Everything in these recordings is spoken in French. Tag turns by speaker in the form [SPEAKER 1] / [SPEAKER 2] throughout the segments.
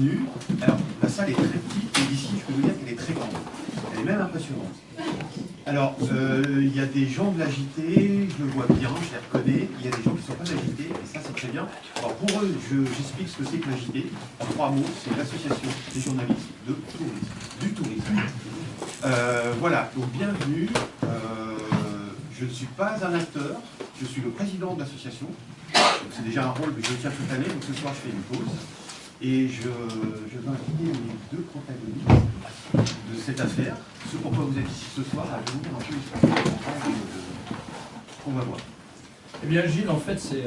[SPEAKER 1] bienvenue. Alors, la salle est très petite, et d'ici, je peux vous dire qu'elle est très grande. Elle est même impressionnante. Alors, il y a des gens de l'AJT, je le vois bien, je les reconnais. Il y a des gens qui ne sont pas de l'AJT, et ça, c'est très bien. Alors, pour eux, j'explique ce que c'est que l'AJT. En 3 mots, c'est l'association des journalistes de tourisme, du tourisme. Voilà, donc bienvenue. Je ne suis pas un acteur, je suis le président de l'association. C'est déjà un rôle que je tiens toute l'année, donc ce soir je fais une pause. Et je vais inviter les 2 protagonistes de cette affaire. Ce pourquoi vous êtes ici ce soir, à venir un peu qu'on va voir.
[SPEAKER 2] Eh bien Gilles, en fait, c'est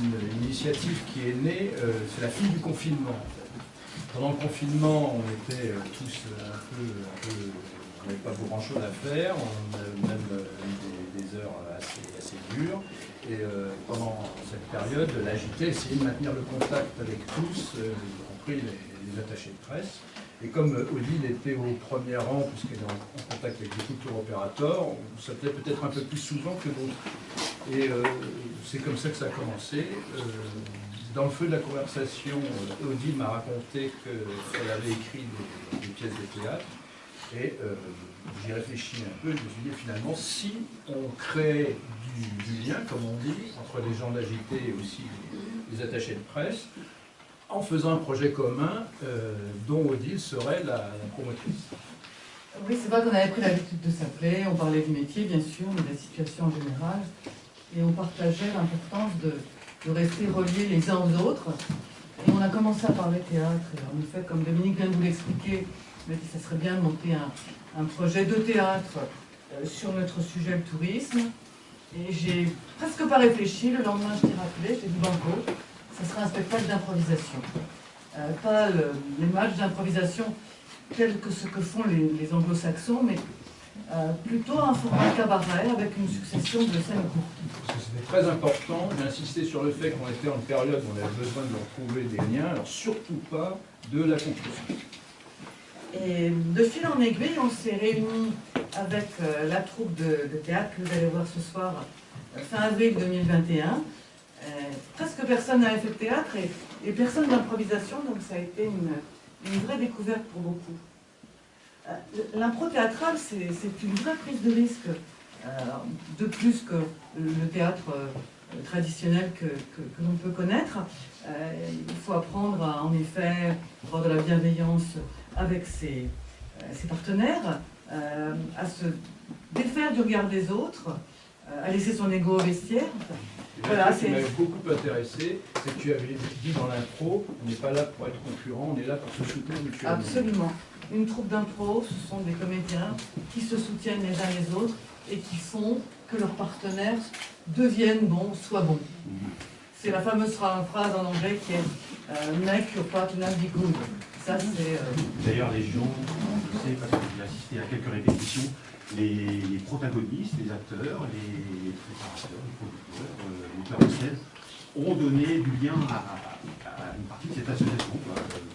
[SPEAKER 2] une initiative qui est née, c'est la fille du confinement. En fait. Pendant le confinement, on était tous un peu on n'avait pas grand chose à faire, on a même eu des heures assez dures. Et pendant cette période, l'AJT essayait de maintenir le contact avec tous, y compris les attachés de presse. Et comme Odile était au premier rang, puisqu'elle est en contact avec beaucoup de tour opérateurs, on s'appelait peut-être un peu plus souvent que d'autres. Et c'est comme ça que ça a commencé. Dans le feu de la conversation, Odile m'a raconté qu'elle avait écrit des pièces de théâtre. Et j'y réfléchis un peu, je me suis dit finalement, si on crée du lien, comme on dit, entre les gens d'AJT et aussi les attachés de presse, en faisant un projet commun dont Odile serait la promotrice.
[SPEAKER 3] Oui, c'est vrai qu'on avait pris l'habitude de s'appeler, on parlait du métier bien sûr, mais de la situation en général, et on partageait l'importance de rester reliés les uns aux autres. Et on a commencé à parler théâtre, et en effet, comme Dominique vient de vous l'expliquer, il m'a dit que ça serait bien de monter un projet de théâtre sur notre sujet, le tourisme. Et j'ai presque pas réfléchi, le lendemain je t'ai rappelé, j'ai dit banco, ça serait un spectacle d'improvisation. Pas les matchs d'improvisation tels que ce que font les anglo-saxons, mais plutôt un format cabaret avec une succession de scènes courtes.
[SPEAKER 2] Parce que c'était très important d'insister sur le fait qu'on était en période où on avait besoin de retrouver des liens, alors surtout pas de la conclusion.
[SPEAKER 3] Et de fil en aiguille, on s'est réunis avec la troupe de théâtre que vous allez voir ce soir, fin avril 2021. Presque personne n'avait fait de théâtre et personne d'improvisation, donc ça a été une vraie découverte pour beaucoup. L'impro théâtrale, c'est une vraie prise de risque, de plus que le théâtre traditionnel que l'on peut connaître. Il faut apprendre à, en effet, avoir de la bienveillance avec ses partenaires, à se défaire du regard des autres, à laisser son ego au vestiaire.
[SPEAKER 2] Voilà, ce qui m'avait beaucoup intéressé, c'est que tu avais dit dans l'impro, on n'est pas là pour être concurrent, on est là pour se soutenir mutuellement.
[SPEAKER 3] Absolument. Une troupe d'impro, ce sont des comédiens qui se soutiennent les uns les autres et qui font que leurs partenaires deviennent bons, soient bons. C'est la fameuse phrase en anglais qui est make your partner be good. Ça, c'est.
[SPEAKER 1] D'ailleurs, les gens, je sais, parce que j'ai assisté à quelques répétitions, les protagonistes, les acteurs, les préparateurs, les producteurs, les metteurs en scène, ont donné du lien à une partie de cette association.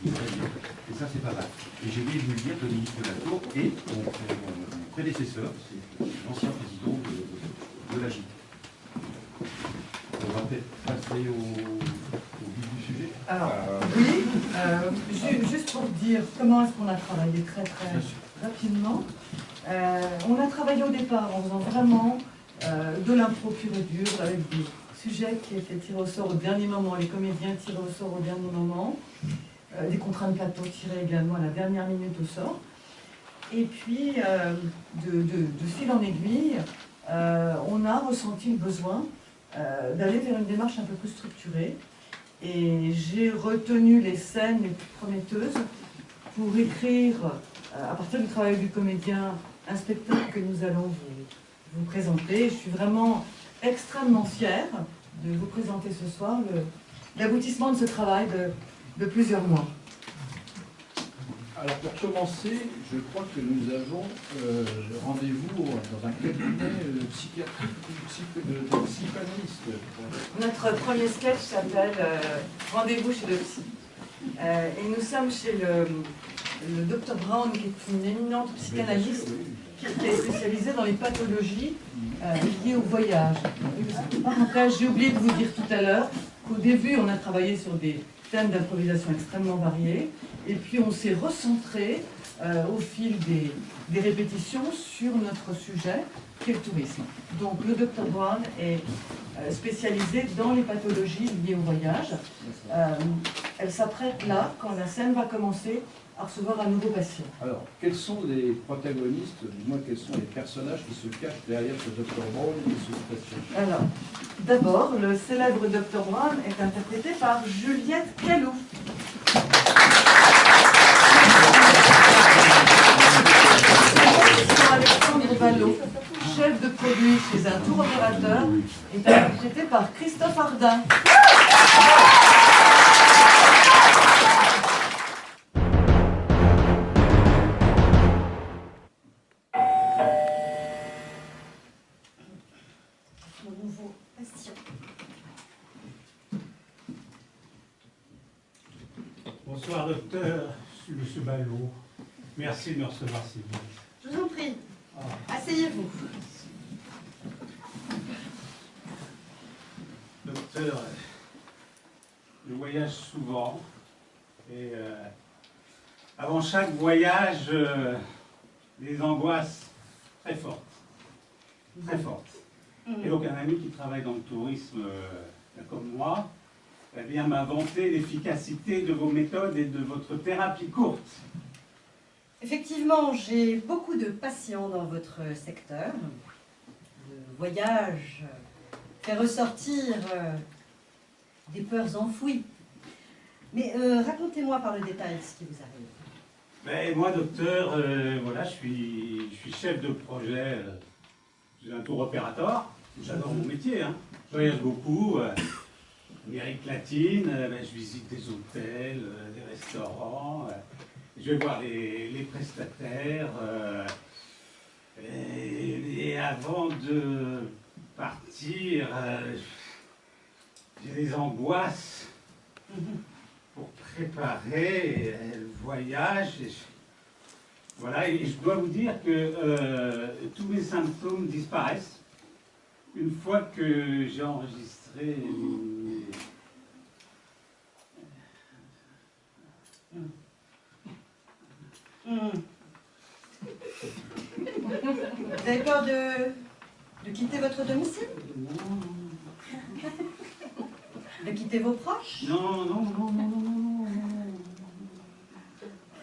[SPEAKER 1] Et ça, c'est pas mal. Et j'ai oublié de vous le dire, Dominique Delatour et mon prédécesseur, c'est l'ancien président de l'AJT. On va peut-être passer au vif du sujet.
[SPEAKER 3] Alors, oui, juste pour dire comment est-ce qu'on a travaillé très rapidement. On a travaillé au départ en faisant vraiment de l'impro pure et dure, avec des sujets qui étaient tirés au sort au dernier moment, les comédiens tirés au sort au dernier moment, des contraintes plateau tirées également à la dernière minute au sort. Et puis, de fil en aiguille, on a ressenti le besoin d'aller vers une démarche un peu plus structurée. Et j'ai retenu les scènes les plus prometteuses pour écrire, à partir du travail du comédien, un spectacle que nous allons vous présenter. Je suis vraiment extrêmement fière de vous présenter ce soir l'aboutissement de ce travail de plusieurs mois.
[SPEAKER 2] Alors pour commencer, je crois que nous avons rendez-vous dans un cabinet psychiatrique de psychanalyste.
[SPEAKER 3] Notre premier sketch s'appelle Rendez-vous chez le psy. Et nous sommes chez le Dr Brown, qui est une éminente psychanalyste qui est spécialisée dans les pathologies liées au voyage. Parenthèse, j'ai oublié de vous dire tout à l'heure qu'au début, on a travaillé sur des thèmes d'improvisation extrêmement variés. Et puis on s'est recentré au fil des répétitions sur notre sujet, qui est le tourisme. Donc le Dr Brown est spécialisée dans les pathologies liées au voyage. Elle s'apprête là, quand la scène va commencer, à recevoir un nouveau patient.
[SPEAKER 2] Alors, quels sont les protagonistes, du moins quels sont les personnages qui se cachent derrière ce Dr Brown et ce patient?
[SPEAKER 3] Alors, d'abord, le célèbre Dr Brown est interprété par Juliette Callou. Alexandre Ballot, chef de produit chez un tour opérateur, est interprété par Christophe Ardin.
[SPEAKER 4] Mon nouveau patient.
[SPEAKER 5] Bonsoir docteur, je suis monsieur Ballot. Merci de me recevoir si vite.
[SPEAKER 4] Je vous en prie. Asseyez-vous.
[SPEAKER 5] Docteur, je voyage souvent et avant chaque voyage, des angoisses très fortes. Très fortes. Et donc un ami qui travaille dans le tourisme comme moi, vient m'inventer l'efficacité de vos méthodes et de votre thérapie courte.
[SPEAKER 4] Effectivement, j'ai beaucoup de patients dans votre secteur. Le voyage fait ressortir des peurs enfouies. Mais racontez-moi par le détail ce qui vous arrive.
[SPEAKER 5] Ben, moi, docteur, voilà, je suis chef de projet. J'ai un tour opérateur. J'adore mon métier. Hein. Je voyage beaucoup. Amérique latine, ben, je visite des hôtels, des restaurants. Je vais voir les prestataires. Et avant de partir, j'ai des angoisses pour préparer le voyage. Voilà, et je dois vous dire que tous mes symptômes disparaissent une fois que j'ai enregistré
[SPEAKER 4] Vous avez peur de quitter votre domicile? De quitter vos proches?
[SPEAKER 5] Non.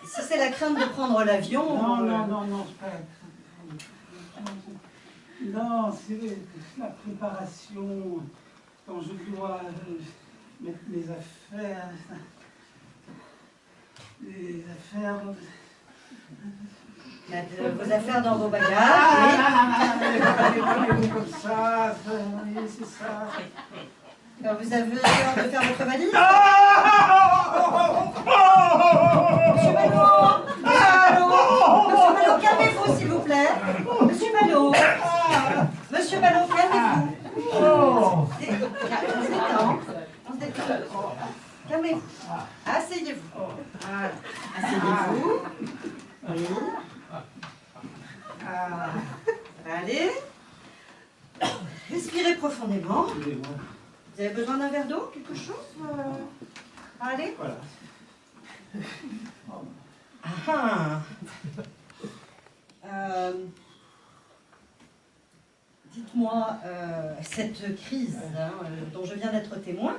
[SPEAKER 4] Si c'est la crainte de prendre l'avion...
[SPEAKER 5] Non, c'est pas la crainte. Non, c'est la préparation. Quand je dois mettre mes affaires...
[SPEAKER 4] Mettre vos affaires dans vos bagages.
[SPEAKER 5] Comme ça, c'est ça.
[SPEAKER 4] Alors vous avez peur de faire votre valise? Monsieur Ballot, calmez-vous s'il vous plaît. Monsieur Ballot, calmez-vous. On se détend. Calmez-vous. Asseyez-vous. Voilà. Asseyez-vous. Allez. Respirez profondément. Vous avez besoin d'un verre d'eau, quelque chose? Allez.
[SPEAKER 5] Voilà.
[SPEAKER 4] Dites-moi, cette crise dont je viens d'être témoin,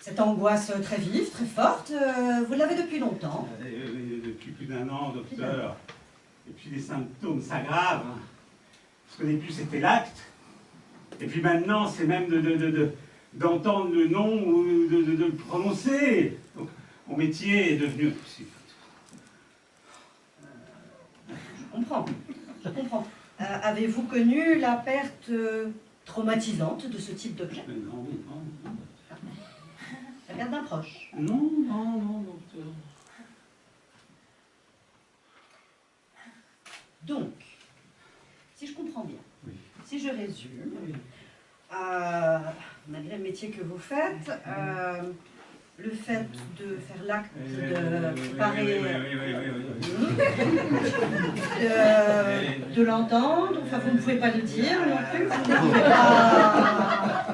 [SPEAKER 4] cette angoisse très vive, très forte, vous l'avez depuis longtemps?
[SPEAKER 5] Depuis plus d'1 an, docteur. Et puis les symptômes s'aggravent. Parce qu'au début, c'était l'acte. Et puis maintenant, c'est même d'entendre le nom ou de le prononcer. Donc, mon métier est devenu impossible.
[SPEAKER 4] Je comprends. Avez-vous connu la perte traumatisante de ce type d'objet?
[SPEAKER 5] Non.
[SPEAKER 4] La perte d'un proche?
[SPEAKER 5] Non, docteur.
[SPEAKER 4] Donc, si je comprends bien,
[SPEAKER 5] Oui.
[SPEAKER 4] si je résume,
[SPEAKER 5] Oui.
[SPEAKER 3] malgré le métier que vous faites, le fait de faire l'acte de préparer, de l'entendre, enfin vous ne pouvez pas le dire non plus, vous ne pouvez pas...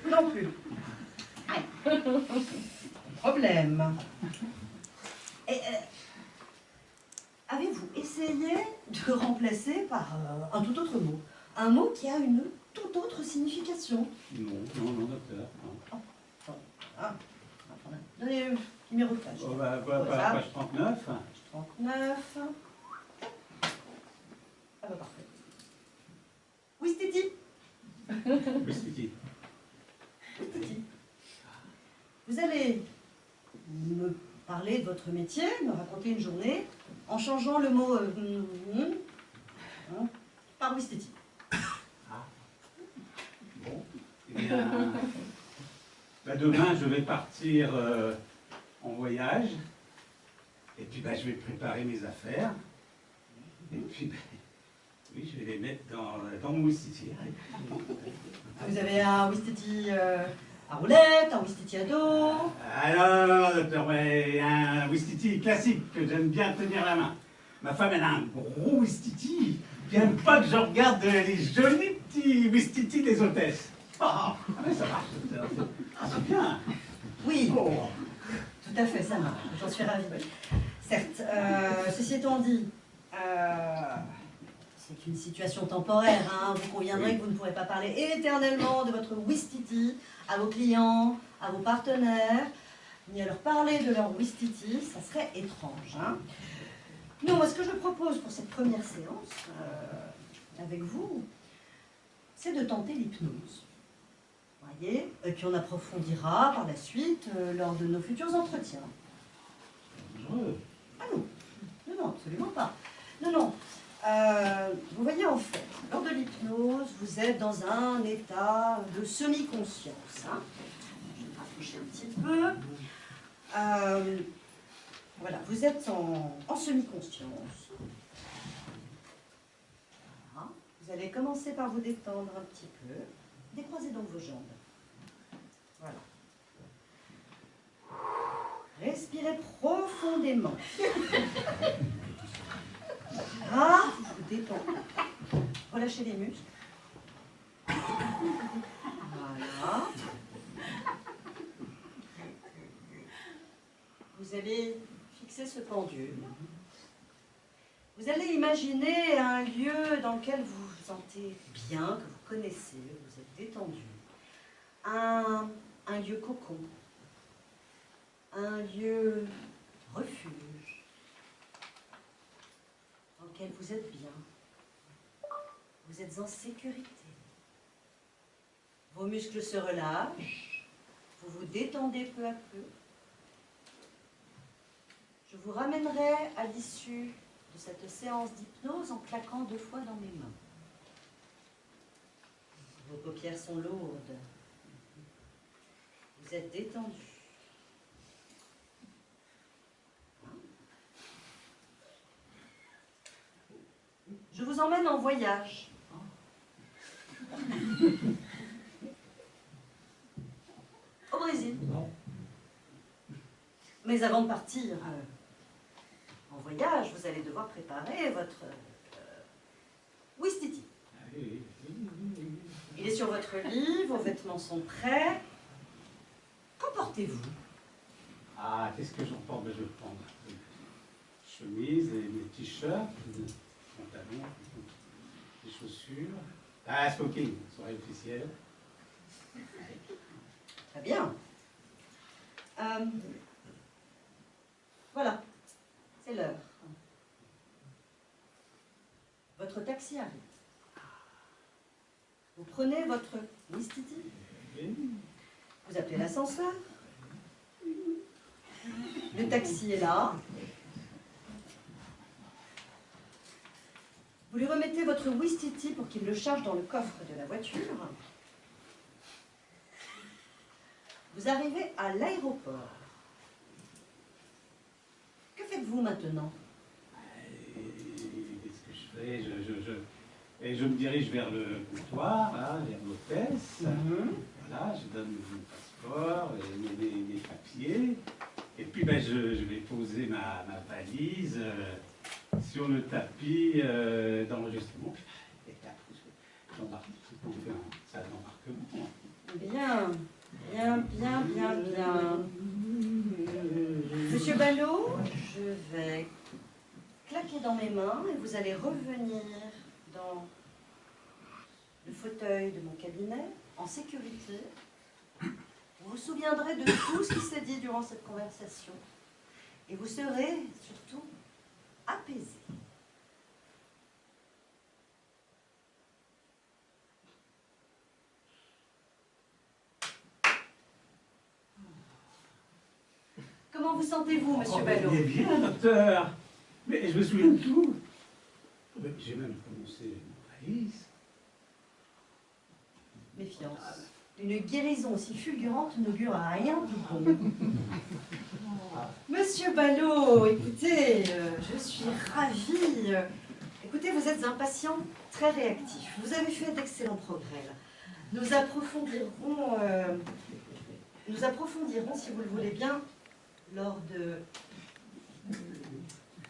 [SPEAKER 3] non plus.
[SPEAKER 4] Problème. Et, avez-vous essayé de remplacer par un tout autre mot? Un mot qui a une toute autre signification?
[SPEAKER 5] Non, docteur. Non.
[SPEAKER 4] Ah, donnez le numéro de page.
[SPEAKER 5] Oh, page 39.
[SPEAKER 4] 39. Ah bah parfait. Ouistiti.
[SPEAKER 5] Ouistiti.
[SPEAKER 4] Ouistiti. Vous allez me parler de votre métier, me raconter une journée, en changeant le mot par ouistiti.
[SPEAKER 5] Ah. Bon. Eh bien, demain, je vais partir en voyage. Et puis, je vais préparer mes affaires. Et puis, oui, je vais les mettre dans mon ouistiti.
[SPEAKER 4] Vous avez un ouistiti à roulette, un ouistiti à dos?
[SPEAKER 5] Alors, docteur, ouais, un ouistiti classique que j'aime bien tenir la main. Ma femme, elle a un gros ouistiti. Puis elle n'aime pas que je regarde les jolis petits ouistiti des hôtesses. Ah, mais ça marche, docteur. Ah, c'est bien.
[SPEAKER 4] Oui,
[SPEAKER 5] Oh.
[SPEAKER 4] tout à fait, ça marche. J'en suis ravie. Certes, ceci étant dit, c'est une situation temporaire. Hein. Vous conviendrez que vous ne pourrez pas parler éternellement de votre ouistiti à vos clients, à vos partenaires, ni à leur parler de leur ouistiti. Ça serait étrange. Hein. Non, moi, ce que je propose pour cette première séance avec vous, c'est de tenter l'hypnose. Voyez, et puis on approfondira par la suite lors de nos futurs entretiens.
[SPEAKER 5] Dangereux.
[SPEAKER 4] Ah non, non, absolument pas. Non. Vous voyez, en fait, lors de l'hypnose, vous êtes dans un état de semi-conscience. Hein. Je vais me rapprocher un petit peu. Voilà, vous êtes en semi-conscience. Voilà. Vous allez commencer par vous détendre un petit peu. Décroisez donc vos jambes. Voilà. Respirez profondément. Ah, vous détendez. Relâchez les muscles. Voilà. Vous allez fixer ce pendule. Vous allez imaginer un lieu dans lequel vous vous sentez bien, que vous connaissez, vous êtes détendu. Un lieu cocon. Un lieu refuge. Dans lequel vous êtes bien. Vous êtes en sécurité. Vos muscles se relâchent. Vous vous détendez peu à peu. Je vous ramènerai à l'issue de cette séance d'hypnose en claquant 2 fois dans mes mains. Vos paupières sont lourdes. Vous êtes détendu. Je vous emmène en voyage. Au Brésil. Mais avant de partir en voyage, vous allez devoir préparer votre ouistiti. Il est sur votre lit, vos vêtements sont prêts. Qu'en portez-vous?
[SPEAKER 5] Ah, qu'est-ce que j'emporte? Je vais prendre une chemise et mes t-shirts, pantalons, des chaussures. Ah, smoking, soirée officielle.
[SPEAKER 4] Très bien. Voilà, c'est l'heure. Votre taxi arrive. Vous prenez votre ouistiti. Vous appelez l'ascenseur. Le taxi est là. Vous lui remettez votre ouistiti pour qu'il le charge dans le coffre de la voiture. Vous arrivez à l'aéroport. Que faites-vous maintenant?
[SPEAKER 5] Qu'est-ce que je fais? Je me dirige vers le comptoir, là, vers l'hôtesse. Voilà, je donne mon passeport, mes papiers. Et puis je vais poser ma valise sur le tapis d'enregistrement. Et après, j'embarque. On fait un salle d'embarquement.
[SPEAKER 4] Bien. Bien, bien, bien, bien. Monsieur Ballot, je vais claquer dans mes mains et vous allez revenir dans le fauteuil de mon cabinet en sécurité. Vous vous souviendrez de tout ce qui s'est dit durant cette conversation et vous serez surtout apaisé. Comment vous sentez-vous, monsieur Ballot?
[SPEAKER 5] Bien, docteur. Mais je me souviens de tout. J'ai même commencé mon valise.
[SPEAKER 4] Méfiance. Une guérison aussi fulgurante n'augure à rien de bon. Monsieur Ballot, écoutez, je suis ravie. Écoutez, vous êtes un patient très réactif. Vous avez fait d'excellents progrès. Là. Nous approfondirons, si vous le voulez bien, lors de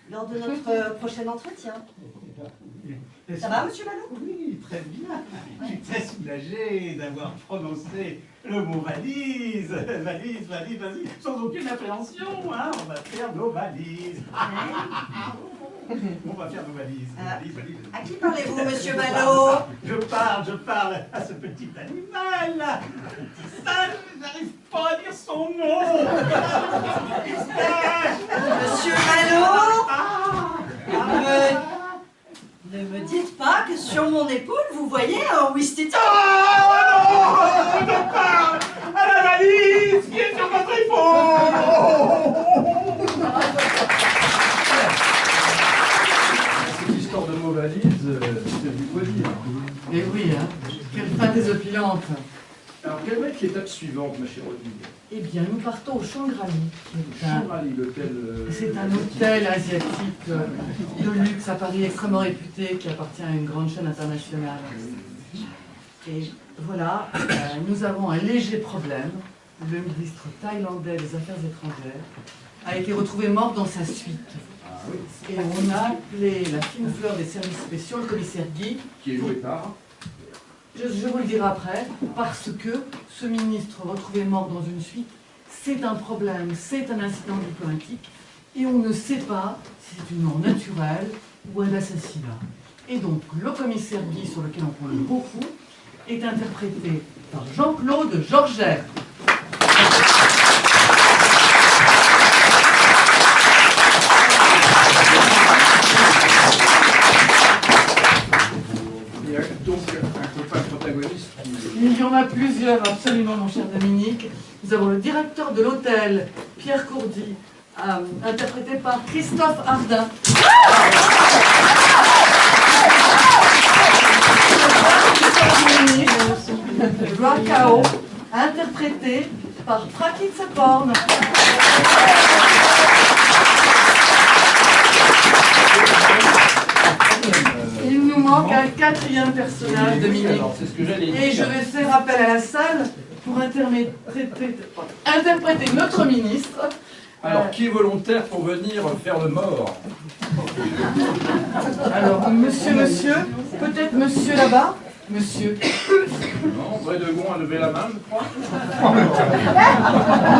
[SPEAKER 4] notre prochain entretien. Ça va, monsieur Ballot?
[SPEAKER 5] Oui, très bien. Je suis très soulagé d'avoir prononcé le mot valise. Valise, valise, valise. Sans aucune appréhension, hein. On va faire nos valises. On va faire nos valises. Valises, valises.
[SPEAKER 4] À qui parlez-vous, monsieur Ballot?
[SPEAKER 5] Je parle à ce petit animal là. Ça, je n'arrive pas à dire son nom.
[SPEAKER 4] Monsieur Ballot, ne me dites pas que sur mon épaule, vous voyez un Ouistiti.
[SPEAKER 5] Oh non, je parle à la valise qui est sur votre épaule.
[SPEAKER 2] Cette histoire de mots valises, c'est du quoi dire.
[SPEAKER 3] Et oui, hein. Quelle fin désopilante.
[SPEAKER 2] Alors, quelle va être l'étape suivante, ma chère Odile?
[SPEAKER 3] Eh bien, nous partons au Shangri-La.
[SPEAKER 2] Changrali, l'hôtel...
[SPEAKER 3] C'est un hôtel asiatique de luxe à Paris, extrêmement réputé, qui appartient à une grande chaîne internationale. Et voilà, nous avons un léger problème. Le ministre thaïlandais des Affaires étrangères a été retrouvé mort dans sa suite. Et on a appelé la fine fleur des services spéciaux, le commissaire Guy.
[SPEAKER 2] Qui est joué par...
[SPEAKER 3] Je vous le dirai après, parce que ce ministre retrouvé mort dans une suite, c'est un problème, c'est un incident diplomatique, et on ne sait pas si c'est une mort naturelle ou un assassinat. Et donc, le commissaire Guy, sur lequel on prend le gros coup, est interprété par Jean-Claude Georget.
[SPEAKER 2] Il y a donc un copain protagoniste qui...
[SPEAKER 3] Il y en a plusieurs, absolument, mon cher Dominique. Nous avons le directeur de l'hôtel, Pierre Courdy, interprété par Christophe Ardin. Rakao, interprété par Prakit Saporn. Il nous manque un quatrième personnage, Dominique.
[SPEAKER 2] Alors, c'est ce que j'allais dire.
[SPEAKER 3] Et je vais faire appel à la salle pour interpréter notre ministre.
[SPEAKER 2] Alors, qui est volontaire pour venir faire le mort?
[SPEAKER 3] Alors, monsieur, peut-être monsieur là-bas? Monsieur.
[SPEAKER 2] Non, André Degon a levé la main, je crois.
[SPEAKER 3] Ne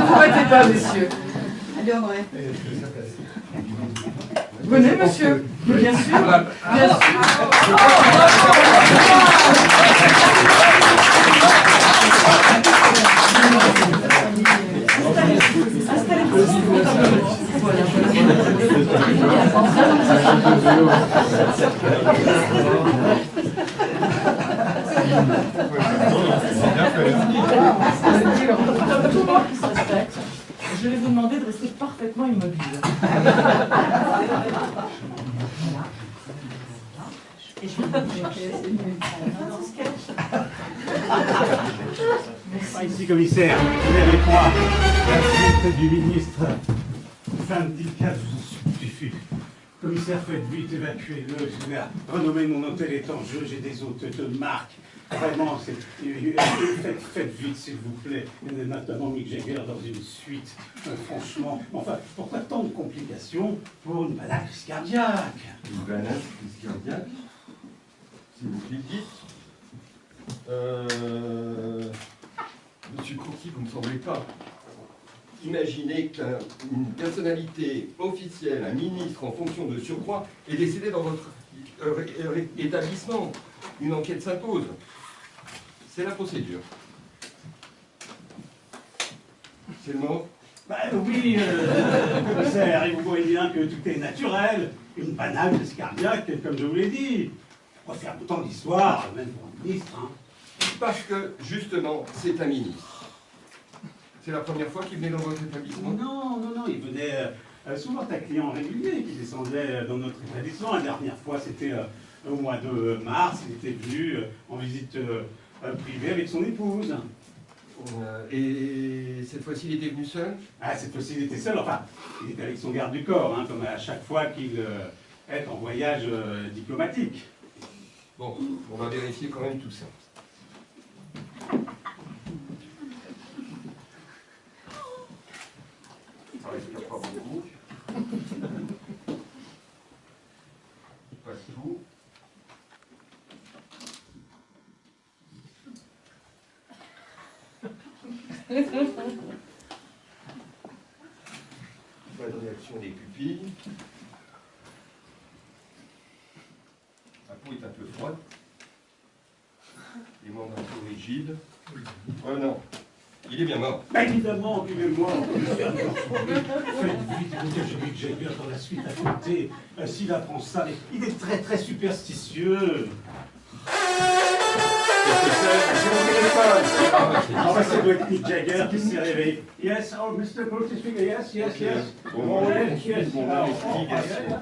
[SPEAKER 3] vous battez pas, monsieur.
[SPEAKER 4] Allez, André.
[SPEAKER 3] Venez, monsieur. Bien sûr. Bien sûr. Installez-vous. Voilà. Comme tout le monde qui se respecte, je vais vous demander de rester parfaitement immobile. Et je vais vous
[SPEAKER 5] Merci. Ici, commissaire, vous êtes avec moi. La suite du ministre. Fin délicate, je vous en supplie. Commissaire, faites vite, évacuez-le. Renommée de mon hôtel est en jeu, j'ai des hôtes de marque. Vraiment, faites vite, s'il vous plaît. Il y a notamment Mick Jagger dans une suite. Franchement, enfin, pourquoi tant de complications pour une balade crise cardiaque?
[SPEAKER 6] Une balade crise cardiaque, si vous le dites. Monsieur Courty, Imaginez qu'une personnalité officielle, un ministre en fonction de surcroît, est décédé dans votre établissement. Une enquête s'impose. C'est la procédure. C'est le mot.
[SPEAKER 5] Bah oui, commissaire, et vous voyez bien que tout est naturel. Une banale crise cardiaque, comme je vous l'ai dit. On va faire autant d'histoire, même pour un ministre. Hein.
[SPEAKER 6] Parce que, justement, c'est un ministre. C'est la première fois qu'il venait dans votre établissement?
[SPEAKER 5] Non, non, non, il venait souvent un client régulier qui descendait dans notre établissement. La dernière fois, c'était au mois de mars. Il était venu en visite privée avec son épouse.
[SPEAKER 6] Et cette fois-ci, il était venu seul?
[SPEAKER 5] Ah, cette fois-ci, il était seul. Enfin, il était avec son garde du corps, hein, comme à chaque fois qu'il est en voyage diplomatique.
[SPEAKER 6] Bon, on va vérifier quand même tout ça. Ça respire pas beaucoup. Pas tout. Pas de réaction des pupilles. La peau est un peu froide. Les membres un peu rigides. Oh non, il est bien mort.
[SPEAKER 5] Bah, évidemment qu'il est mort. Faites vite, j'ai vu que j'ai bien pour la suite à côté. S'il apprend ça, il est très très superstitieux. Ah bah ça doit être Mick Jagger qui s'est réveillé. Yes, oh Mr. Curtis Finger, yes, yes, yes.
[SPEAKER 6] Bon,
[SPEAKER 5] Oh yes, yes.
[SPEAKER 6] bon,
[SPEAKER 5] Ah,
[SPEAKER 6] explication.
[SPEAKER 5] yeah.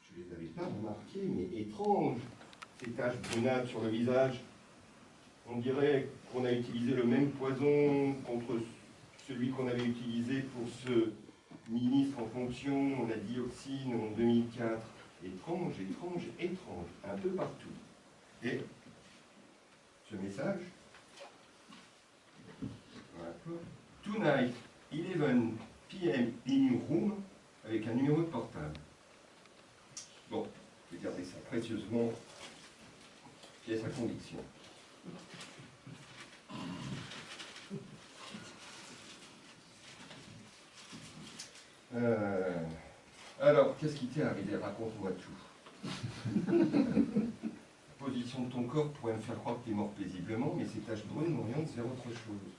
[SPEAKER 6] Je ne les avais pas remarquées, mais étrange, ces taches brunâtres sur le visage. On dirait qu'on a utilisé le même poison contre celui qu'on avait utilisé pour ce ministre en fonction, la dioxine en 2004. Étrange, étrange, étrange, un peu partout. Et ce message, voilà. Tonight, 11 p.m. in your room, avec un numéro de portable. Bon, je vais garder ça précieusement, pièce à conviction. Alors, qu'est-ce qui t'est arrivé? Raconte-moi tout. La position de ton corps pourrait me faire croire que tu es mort paisiblement, mais ces taches brunes m'orientent vers autre chose.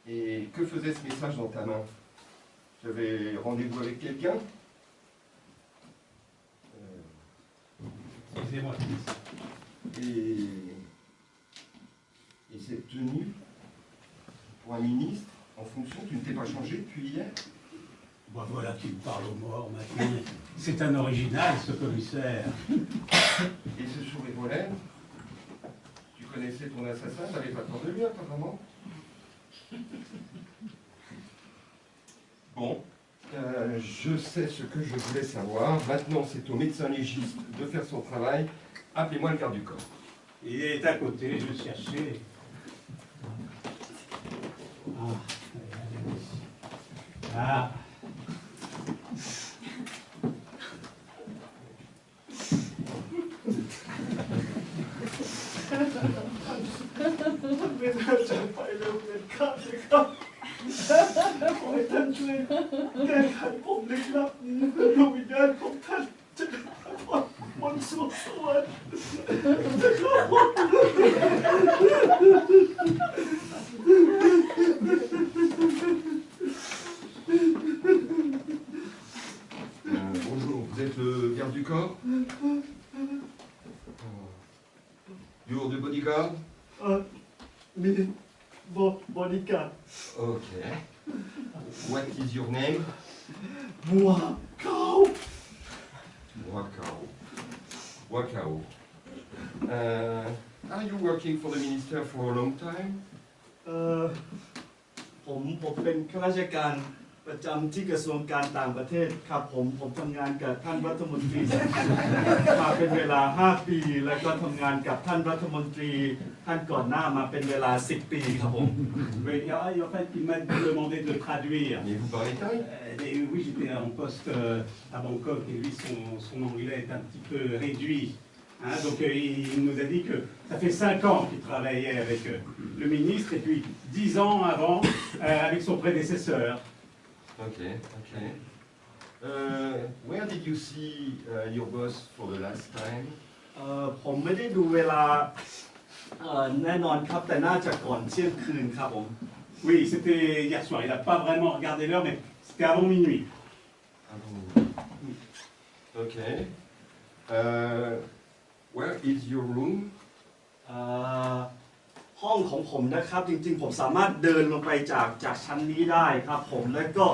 [SPEAKER 6] Et que faisait ce message dans ta main? Tu avais rendez-vous avec quelqu'un?
[SPEAKER 5] Excusez-moi.
[SPEAKER 6] Et cette tenue, pour un ministre, en fonction, tu ne t'es pas changé depuis hier?
[SPEAKER 5] Bah voilà qui me parle aux morts maintenant. C'est un original, ce commissaire.
[SPEAKER 6] Et ce sourire aux lèvres, tu connaissais ton assassin, tu n'avais pas peur de lui apparemment? Bon, je sais ce que je voulais savoir. Maintenant, c'est au médecin légiste de faire son travail. Appelez-moi le garde du corps.
[SPEAKER 5] Il est à côté, je le cherchais. Ah.
[SPEAKER 6] Bonjour, vous êtes le garde du corps? You're the bodyguard?
[SPEAKER 7] Bodyguard.
[SPEAKER 6] Okay. What is your name?
[SPEAKER 7] Wakao.
[SPEAKER 6] Wakao. Are you working for the minister for a long time?
[SPEAKER 7] ผมเป็นข้าราชการประจำที่กระทรวงการต่างประเทศครับผมทำงานกับท่านรัฐมนตรีมาเป็นเวลา5 ปีแล้วก็ทำงานกับท่านรัฐมนตรีท่านก่อนหน้ามาเป็นเวลา10 ปีครับผม
[SPEAKER 5] Oui, en fait, il m'a demandé de traduire.
[SPEAKER 6] Mais vous parlez thaï?
[SPEAKER 5] Et oui, j'étais en poste à Bangkok et lui, son anglais est un petit peu réduit. Hein, donc il nous a dit que ça fait 5 ans qu'il travaillait avec le ministre et puis 10 ans avant avec son prédécesseur.
[SPEAKER 6] Ok, ok. Where did you see your boss for the last time?
[SPEAKER 7] ผมไม่ได้ดูเวลาแน่นอนครับแต่น่าจะก่อนเที่ยงคืนครับผม
[SPEAKER 5] Oui, c'était hier soir. Il n'a pas vraiment regardé l'heure, mais c'était avant minuit.
[SPEAKER 6] Ok. Where is your room?
[SPEAKER 7] ห้องของผมนะครับจริงๆผมสามารถเดินลงไปจากชั้นนี้ได้ครับผมแล้วก็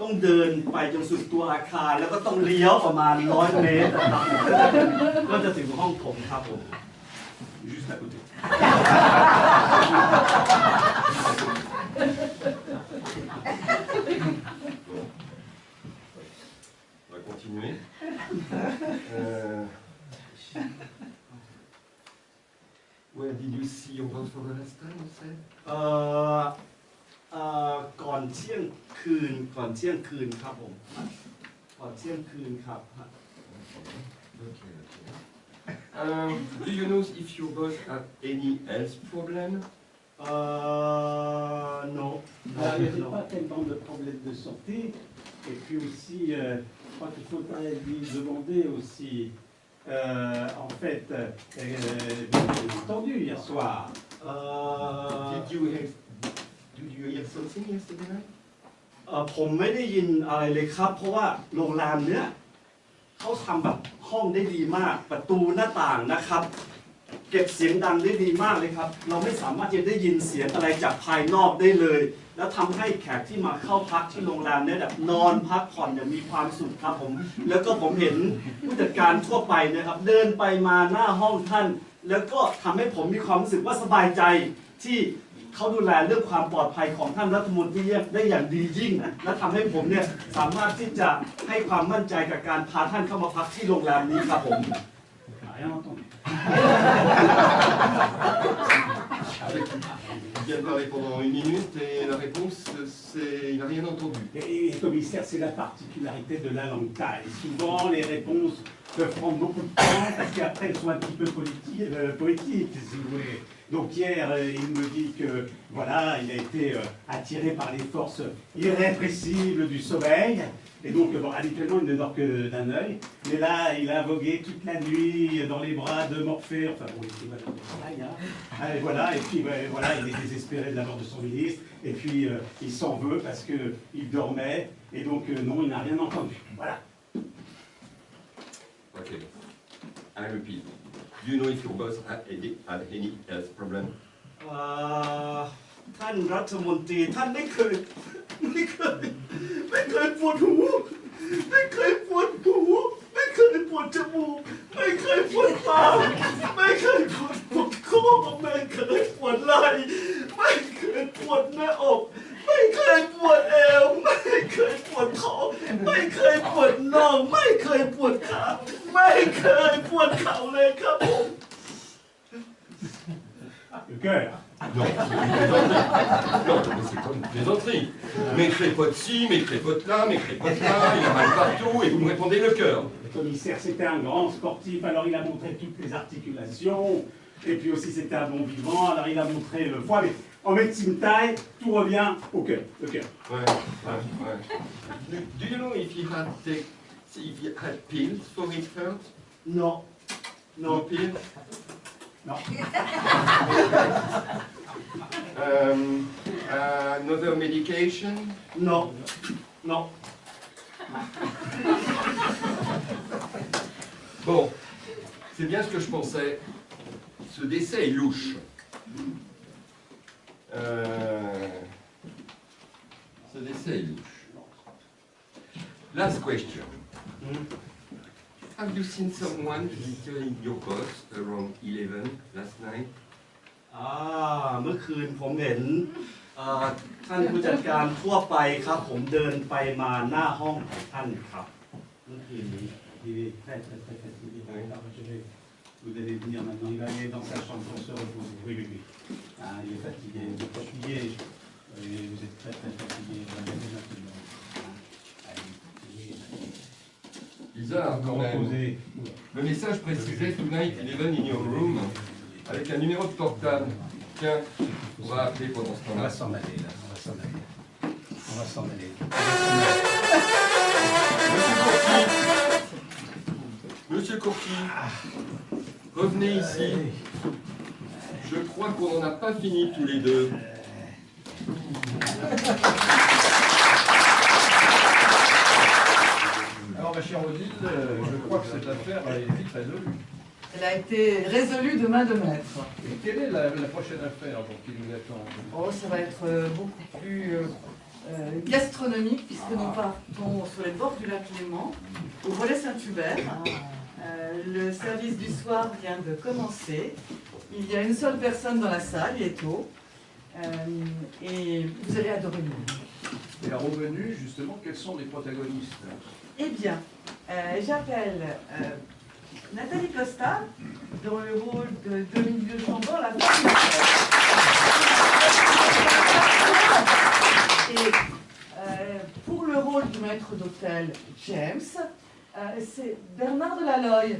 [SPEAKER 7] ต้องเดินไปจนสุดตัวอาคารแล้วก็ต้องเลี้ยวประมาณ100 เมตรนะครับก็จะถึงห้องผมครับผม
[SPEAKER 5] Juste à côté.
[SPEAKER 6] On va continuer. Where did you see your boss for the last time, you said?
[SPEAKER 7] ก่อนเที่ยงคืนครับผมก่อนเที่ยงคืนครับ
[SPEAKER 6] Okay, okay. Do you know if your boss have any health problem?
[SPEAKER 7] No.
[SPEAKER 5] Alors, il n'y avait pas tellement de problèmes de santé. Et puis aussi, je crois qu'il faudrait lui demander aussi, en fait, bien entendu hier soir.
[SPEAKER 6] Did you hear something yesterday night?
[SPEAKER 7] ผมไม่ได้ยินอะไรเลยครับเพราะว่าโรงแรมเนี้ยเขาทำแบบห้องได้ดีมากประตูหน้าต่างนะครับเก็บเสียงดังได้ดีมากเลยครับเราไม่สามารถจะได้ยินเสียงอะไรจากภายนอกได้เลยแล้วทำให้แขกที่มาเข้าพักที่โรงแรมเนี่ยแบบนอนพักผ่อนอย่างมีความสุขครับผมแล้วก็ผมเห็นผู้จัดการทั่วไปนะครับเดินไปมาหน้าห้องท่านแล้วก็ทำให้ผมมีความรู้สึกว่าสบายใจที่เขาดูแลเรื่องความปลอดภัยของท่านรัฐมนตรีได้อย่างดียิ่งและทำให้ผมเนี่ยสามารถที่จะให้ความมั่นใจกับการพาท่านเข้ามาพักที่โรงแรมนี้ครับผม
[SPEAKER 5] Rien entendu.
[SPEAKER 6] Il vient de parler pendant 1 minute et la réponse, c'est il n'a rien entendu.
[SPEAKER 5] Et commissaire, c'est la particularité de la langue thaï. Souvent, les réponses peuvent prendre beaucoup de temps parce qu'après, elles sont un petit peu poétiques, si vous voulez. Donc hier, il me dit que voilà, il a été attiré par les forces irrépressibles du sommeil. Et donc, bon, habituellement, il ne dort que d'un œil. Mais là, il a vogué toute la nuit dans les bras de Morphée. Enfin, bon, il voilà, et voilà, et puis voilà, il est désespéré de la mort de son ministre. Et puis, il s'en veut parce qu'il dormait. Et donc, non, il n'a rien entendu. Voilà.
[SPEAKER 6] Ok. I repeat. Do you know if your boss had any health problem?
[SPEAKER 7] ท่านรัฐมนตรีท่านไม่เคยปวดหูไม่เคยปวดหูไม่เคยปวดจมูกไม่เคยปวดปากไม่เคยปวดคอไม่เคยปวดไหล่ไม่เคยปวดหน้าอกไม่เคยปวดเอวไม่เคยปวดท้องไม่เคยปวดน่องไม่เคยปวดขาไม่เคยปวดเข่าเลยครับผม
[SPEAKER 5] Le cœur.
[SPEAKER 6] Non, c'est comme une plaisanterie. Mes crépotes ci, mes crépotes là, mes crépotes là, il a mal partout et vous me répondez le cœur.
[SPEAKER 5] Le commissaire, c'était un grand sportif, alors il a montré toutes les articulations. Et puis aussi, c'était un bon vivant, alors il a montré le foie. Mais en médecine thaï, tout revient au cœur. Le cœur.
[SPEAKER 6] Ouais. Do you know if he had pills for his hurt?
[SPEAKER 7] No
[SPEAKER 6] No pills?
[SPEAKER 5] Non.
[SPEAKER 6] Another medication?
[SPEAKER 7] No
[SPEAKER 6] Bon, c'est bien ce que je pensais. Ce décès est louche. Ce décès est louche. Last question. Have you seen someone visiting your boss around 11 last night?
[SPEAKER 7] เมื่อคืนผมเห็นท่านผู้จัดการทั่วไปครับผมเดินไปมาหน้าห้องของท่านครับเมื่อคืนนี้
[SPEAKER 5] Il est très fatigué. Vous allez venir maintenant. Il va aller dans sa chambre pour se reposer. Oui. Ah, il est fatigué. Vous êtes fatigué. Vous êtes très fatigué.
[SPEAKER 6] Bizarre quand même.
[SPEAKER 5] Reposer.
[SPEAKER 8] Le message précisait Tonight 11 in your room, avec un numéro de portable. Tiens, on va appeler pendant ce
[SPEAKER 2] On
[SPEAKER 8] temps-là.
[SPEAKER 2] va s'en aller là, on va s'en aller. On va s'en aller.
[SPEAKER 8] Monsieur Courty, revenez ici. Je crois qu'on n'en a pas fini tous les deux.
[SPEAKER 2] Alors ma chère Odile, je crois que cette affaire a été vite résolue.
[SPEAKER 3] Elle a été résolue de main de maître.
[SPEAKER 2] Et quelle est la prochaine affaire pour qui nous attend?
[SPEAKER 3] Oh, ça va être beaucoup plus gastronomique, puisque nous partons sur les bords du lac Léman, au Relais Saint-Hubert. Le service du soir vient de commencer. Il y a une seule personne dans la salle, il est tôt. Et vous allez adorer le livre.
[SPEAKER 2] Et à revenu, justement, quels sont les protagonistes?
[SPEAKER 3] Eh bien, j'appelle Nathalie Costa, dans le rôle de Dominique de Chambord, la femme. Et pour le rôle du maître d'hôtel James, c'est Bernard Delaloy.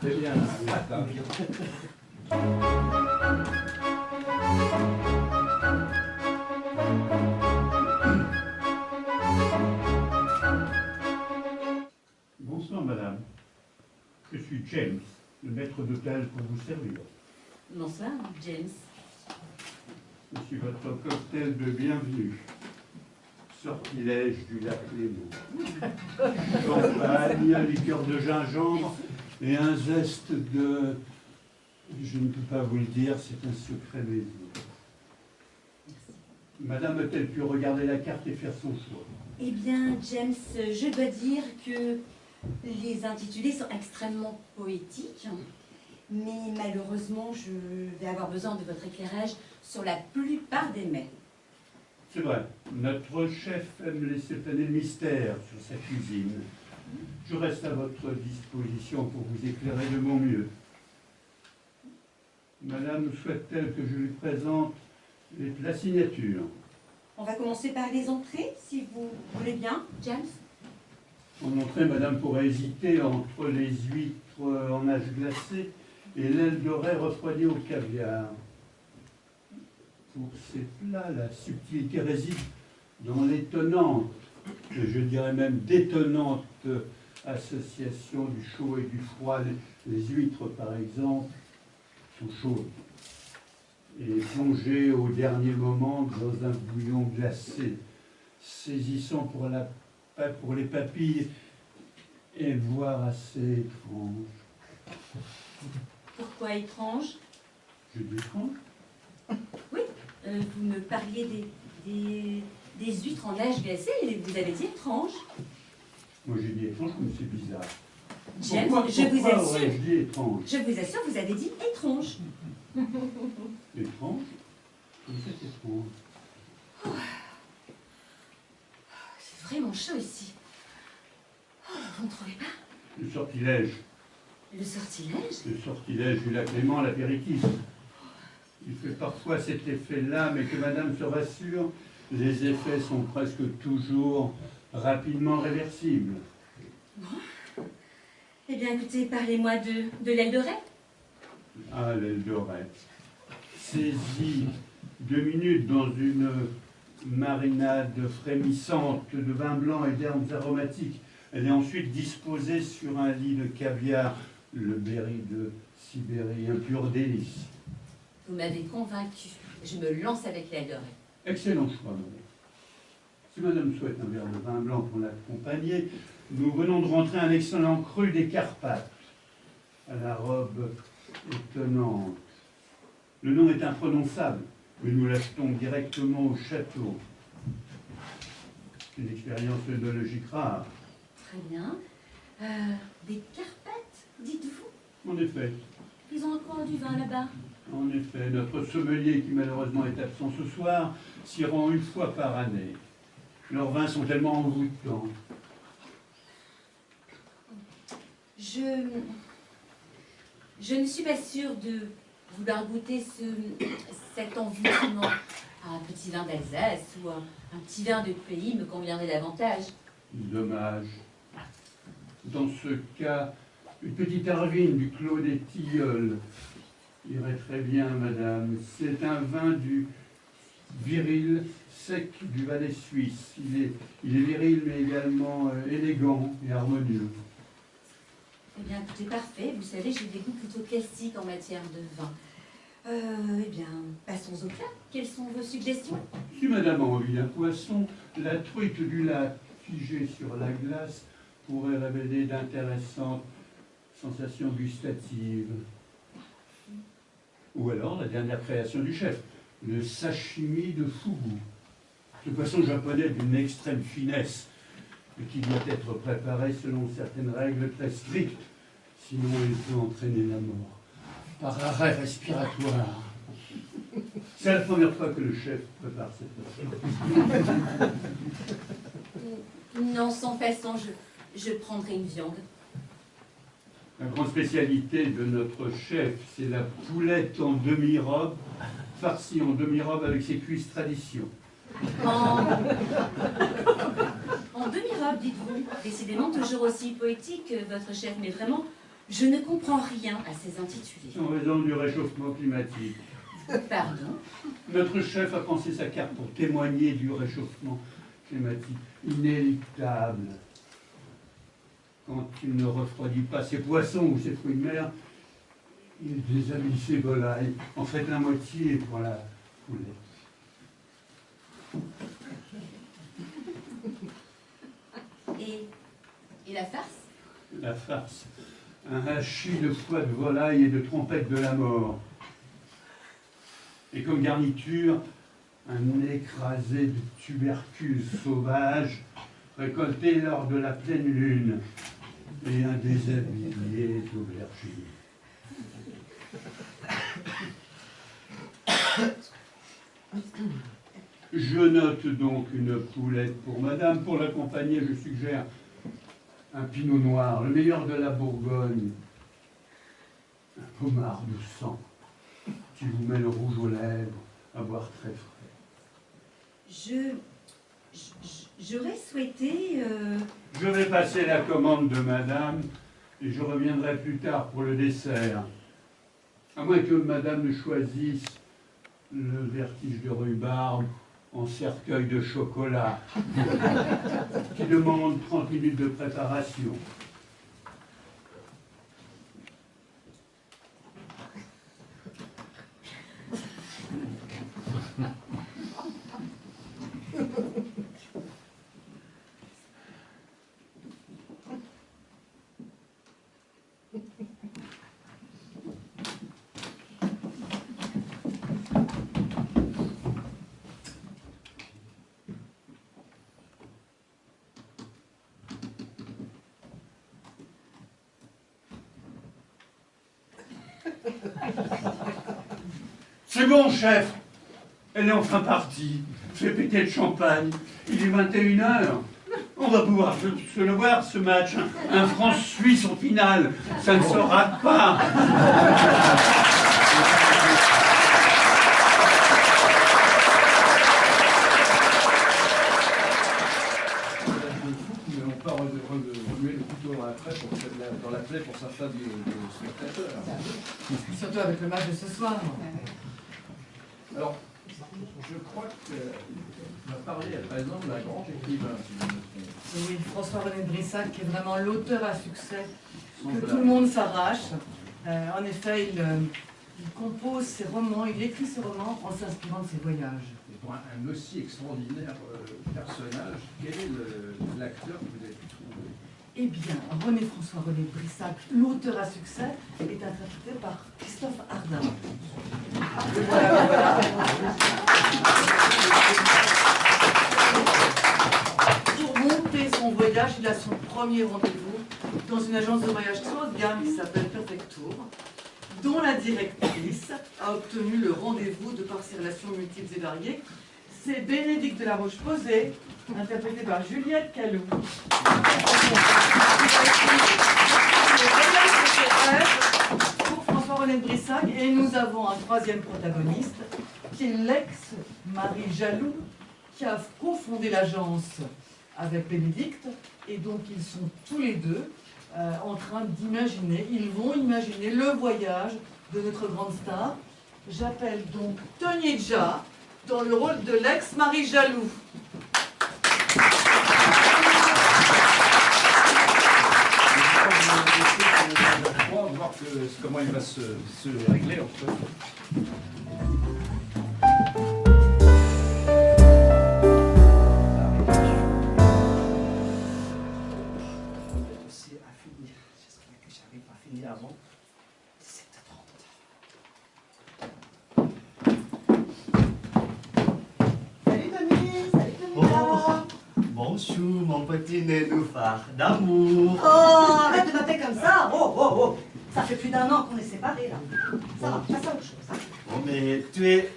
[SPEAKER 2] Eh bien, à table.
[SPEAKER 9] Bonsoir madame, je suis James, le maître d'hôtel pour vous servir.
[SPEAKER 4] Bonsoir, James.
[SPEAKER 9] Je suis votre cocktail de bienvenue. Sortilège du lac Léman. Champagne, liqueur de gingembre et un zeste de... Je ne peux pas vous le dire, c'est un secret maison. Madame a-t-elle pu regarder la carte et faire son choix?
[SPEAKER 10] Eh bien, James, je dois dire que les intitulés sont extrêmement poétiques, mais malheureusement, je vais avoir besoin de votre éclairage sur la plupart des mets.
[SPEAKER 9] C'est vrai, notre chef aime laisser planer le mystère sur sa cuisine. Je reste à votre disposition pour vous éclairer de mon mieux. Madame souhaite-t-elle que je lui présente la signature?
[SPEAKER 10] On va commencer par les entrées, si vous voulez bien, James.
[SPEAKER 9] En entrée, madame pourrait hésiter entre les huîtres en nage glacé et l'aile de raie refroidie au caviar. Pour ces plats, la subtilité réside dans l'étonnante, je dirais même détonnante association du chaud et du froid. Les huîtres, par exemple, sont chaudes et plongées au dernier moment dans un bouillon glacé, saisissant pour les papilles et voire assez étrange.
[SPEAKER 10] Pourquoi étrange?
[SPEAKER 9] Je dis étrange?
[SPEAKER 10] Oui, vous me parliez des huîtres en neige glacée et vous avez dit étrange.
[SPEAKER 9] Moi j'ai dit étrange comme c'est bizarre.
[SPEAKER 10] James,
[SPEAKER 9] Pourquoi
[SPEAKER 10] je vous assure,
[SPEAKER 9] aurais-je dit étrange?
[SPEAKER 10] je vous assure, vous avez dit étrange.
[SPEAKER 9] Étrange? Comme c'est étrange.
[SPEAKER 10] C'est vraiment chaud ici. Oh, vous ne trouvez pas?
[SPEAKER 9] Le sortilège.
[SPEAKER 10] Le sortilège?
[SPEAKER 9] Le sortilège du lac Léman, l'apéritif. Il fait parfois cet effet-là, mais que madame se rassure, les effets sont presque toujours rapidement réversibles.
[SPEAKER 10] Bon. Eh bien, écoutez, parlez-moi de l'aile de raie.
[SPEAKER 9] Ah, l'aile de raie. Saisie 2 minutes dans une marinade frémissante de vin blanc et d'herbes aromatiques. Elle est ensuite disposée sur un lit de caviar, le berry de Sibérie, un pur délice.
[SPEAKER 10] Vous m'avez convaincu. Je me lance avec l'aile de raie.
[SPEAKER 9] Excellent choix, madame. Si madame souhaite un verre de vin blanc pour l'accompagner, nous venons de rentrer un excellent cru des Carpates, à la robe étonnante. Le nom est imprononçable, mais nous l'achetons directement au château. C'est une expérience œnologique rare.
[SPEAKER 10] Très bien. Des Carpates, dites-vous?
[SPEAKER 9] En effet,
[SPEAKER 10] Ils ont encore du vin là-bas.
[SPEAKER 9] en effet, notre sommelier, qui malheureusement est absent ce soir, s'y rend 1 fois par année. Leurs vins sont tellement envoûtants.
[SPEAKER 10] Je ne suis pas sûre de vouloir goûter cet environnement. Un petit vin d'Alsace ou un petit vin de pays me conviendrait davantage.
[SPEAKER 9] Dommage. Dans ce cas, une petite Arvine du Clos des Tilleuls irait très bien, madame. C'est un vin du viril, sec du Valais suisse. Il est viril, mais également élégant et harmonieux.
[SPEAKER 10] Eh bien, tout est parfait. Vous savez, j'ai des goûts plutôt classiques en matière de vin. Eh bien, passons au plat. Quelles sont vos suggestions?
[SPEAKER 9] Si madame a envie d'un poisson, la truite du lac figée sur la glace pourrait révéler d'intéressantes sensations gustatives. Ou alors la dernière création du chef, le sashimi de fugu. Ce poisson japonais d'une extrême finesse, mais qui doit être préparé selon certaines règles très strictes, sinon il peut entraîner la mort par arrêt respiratoire. C'est la première fois que le chef prépare cette recette.
[SPEAKER 10] Non, sans façon, je prendrai une viande.
[SPEAKER 9] La grande spécialité de notre chef, c'est la poulette en demi-robe, farcie en demi-robe avec ses cuisses tradition.
[SPEAKER 10] En demi-robe, dites-vous. Décidément toujours aussi poétique, votre chef, mais vraiment, je ne comprends rien à ces intitulés.
[SPEAKER 9] En raison du réchauffement climatique.
[SPEAKER 10] Pardon?
[SPEAKER 9] Notre chef a pensé sa carte pour témoigner du réchauffement climatique inéluctable. Quand il ne refroidit pas ses poissons ou ses fruits de mer, il déshabille ses volailles. En fait, la moitié pour la poulette.
[SPEAKER 10] Et la farce?
[SPEAKER 9] La farce. Un hachis de foie de volaille et de trompette de la mort. Et comme garniture, un écrasé de tubercules sauvages récoltés lors de la pleine lune et un déshabillé d'aubergine. Je note donc une poulette pour madame. Pour l'accompagner, je suggère un pinot noir, le meilleur de la Bourgogne. Un pommard de sang qui vous met le rouge aux lèvres, à boire très frais.
[SPEAKER 10] J'aurais souhaité...
[SPEAKER 9] Je vais passer la commande de madame et je reviendrai plus tard pour le dessert. À moins que madame ne choisisse le vertige de rhubarbe en cercueil de chocolat qui demande 30 minutes de préparation. C'est bon, chef. Elle est enfin partie. Fais péter le champagne. Il est 21h. On va pouvoir se le voir, ce match. Un France-Suisse en finale. Ça ne se rate pas.
[SPEAKER 2] Mais on part remuer le couteau dans la plaie pour sa femme de spectateur.
[SPEAKER 3] Surtout avec le match de ce soir.
[SPEAKER 2] Alors, je crois qu'on va parler à présent de la grande écrivain, si je me trompe.
[SPEAKER 3] Oui, François-René Brissac, qui est vraiment l'auteur à succès que tout le monde s'arrache. En effet, il compose ses romans, il écrit ses romans en s'inspirant de ses voyages.
[SPEAKER 2] Et pour un aussi extraordinaire personnage, quel est l'acteur que vous avez pu trouver?
[SPEAKER 3] Eh bien, François-René Brissac, l'auteur à succès, est interprété par Christophe Ardin. Voilà. Pour monter son voyage, il a son premier rendez-vous dans une agence de voyage très haut de gamme qui s'appelle Perfect Tour, dont la directrice a obtenu le rendez-vous de par ses relations multiples et variées. C'est Bénédicte de la Roche-Posay, interprétée par Juliette Callou. Pour François-René Brissac, et nous avons un troisième protagoniste, qui est l'ex Marie Jaloux, qui a cofondé l'agence avec Bénédicte, et donc ils sont tous les deux en train d'imaginer, ils vont imaginer le voyage de notre grande star. J'appelle donc Tony Jaa dans le rôle de l'ex-Marie Jaloux.
[SPEAKER 2] On va voir comment il va se régler entre eux.
[SPEAKER 7] J'espère que j'arrive à finir avant 17h30.
[SPEAKER 3] Salut Tony, salut Tony.
[SPEAKER 7] Bonjour mon petit nénuphar d'amour.
[SPEAKER 4] Oh, arrête de m'appeler comme ça. Oh, oh, oh. Ça fait plus d'1 an qu'on est séparés, là. Ça va, passe à autre chose. Hein.
[SPEAKER 7] Oh, mais tu es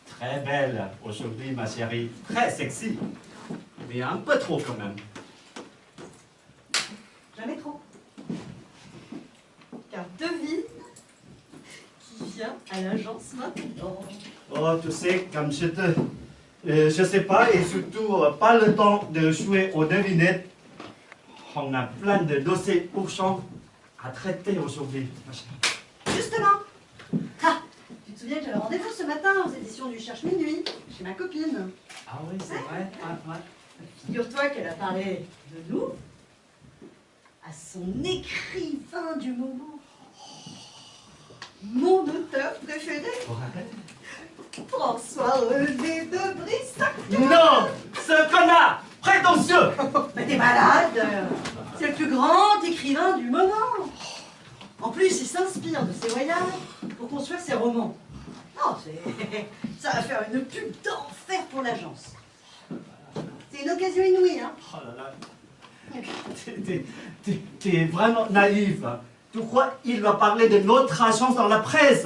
[SPEAKER 7] très belle aujourd'hui, ma chérie. Très sexy. Mais un peu trop quand même.
[SPEAKER 4] Jamais trop. Car devine qui vient à l'agence maintenant.
[SPEAKER 7] Oh, tu sais, comme je sais pas, et surtout pas le temps de jouer aux devinettes. On a plein de dossiers urgents à traiter aujourd'hui.
[SPEAKER 4] Justement. Ah, tu te souviens que j'avais rendez-vous ce matin aux éditions du Cherche Minuit, chez ma copine.
[SPEAKER 7] Ah oui, c'est vrai. Ah, ouais.
[SPEAKER 4] Figure-toi qu'elle a parlé de nous à son écrivain du moment. Mon auteur préféré, François-René de Brissac.
[SPEAKER 7] Non, ce connard prétentieux.
[SPEAKER 4] Mais t'es malade. C'est le plus grand écrivain du moment. En plus, il s'inspire de ses voyages pour construire ses romans. Non, ça va faire une pub d'enfer pour l'agence. C'est une occasion inouïe, hein.
[SPEAKER 7] Oh là là. T'es vraiment naïf. Tu crois qu'il va parler de notre agence dans la presse?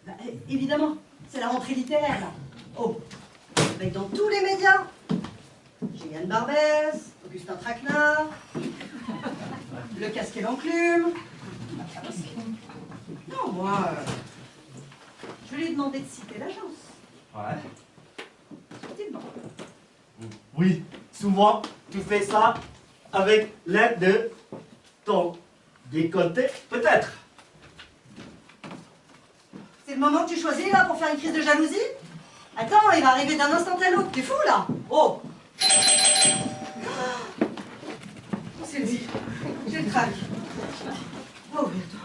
[SPEAKER 4] Bah, évidemment, c'est la rentrée littéraire, là. Oh, avec dans tous les médias. J'ai Yann Barbès, Augustin Traquenard, Le Casque et l'Enclume. Non, moi, je lui ai demandé de citer l'agence.
[SPEAKER 7] Ouais.
[SPEAKER 4] Subtilement.
[SPEAKER 7] Oui, souvent, tu fais ça avec l'aide de ton décolleté, peut-être.
[SPEAKER 4] C'est le moment que tu choisis, là, pour faire une crise de jalousie? Attends, il va arriver d'un instant à l'autre. T'es fou, là? Oh! C'est dit. J'ai le trac. Va ouvrir, toi.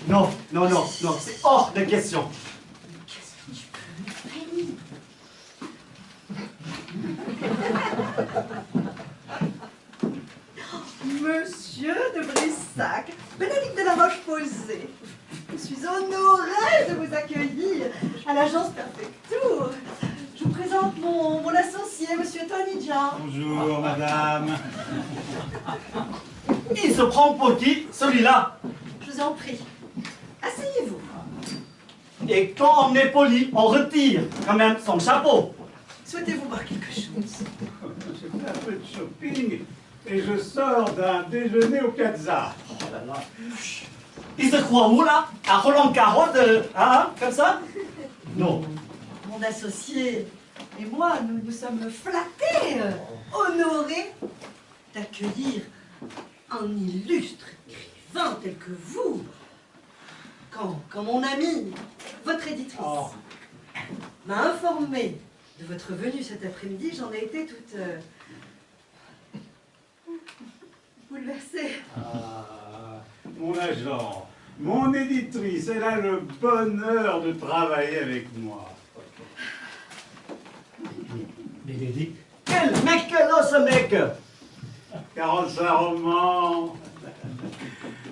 [SPEAKER 7] Non, non, non, non, c'est hors de question.
[SPEAKER 4] Qu'est-ce que tu peux me Monsieur de Brissac, Bénédicte de la Roche-Posay, je suis honorée de vous accueillir à l'agence Perfectour. Je vous présente mon associé, monsieur Tony Jaa.
[SPEAKER 5] Bonjour, madame.
[SPEAKER 7] Il se prend pour qui, celui-là?
[SPEAKER 4] Je vous en prie, asseyez-vous.
[SPEAKER 7] Et quand on est poli, on retire quand même son chapeau.
[SPEAKER 4] Souhaitez-vous boire quelque chose?
[SPEAKER 5] J'ai fait un peu de shopping et je sors d'un déjeuner au Piazza.
[SPEAKER 7] Oh là là. Il se croit où, là? À Roland-Garros, hein, comme ça? Non.
[SPEAKER 4] Mon associé et moi, nous sommes flattés, honorés d'accueillir un illustre écrivain tel que vous. Quand mon ami, votre éditrice, m'a informé de votre venue cet après-midi, j'en ai été toute bouleversée.
[SPEAKER 5] Ah, mon agent, mon éditrice, elle a le bonheur de travailler avec moi.
[SPEAKER 7] Bénédicte. Quel mec là, ce mec?
[SPEAKER 5] 45 romans,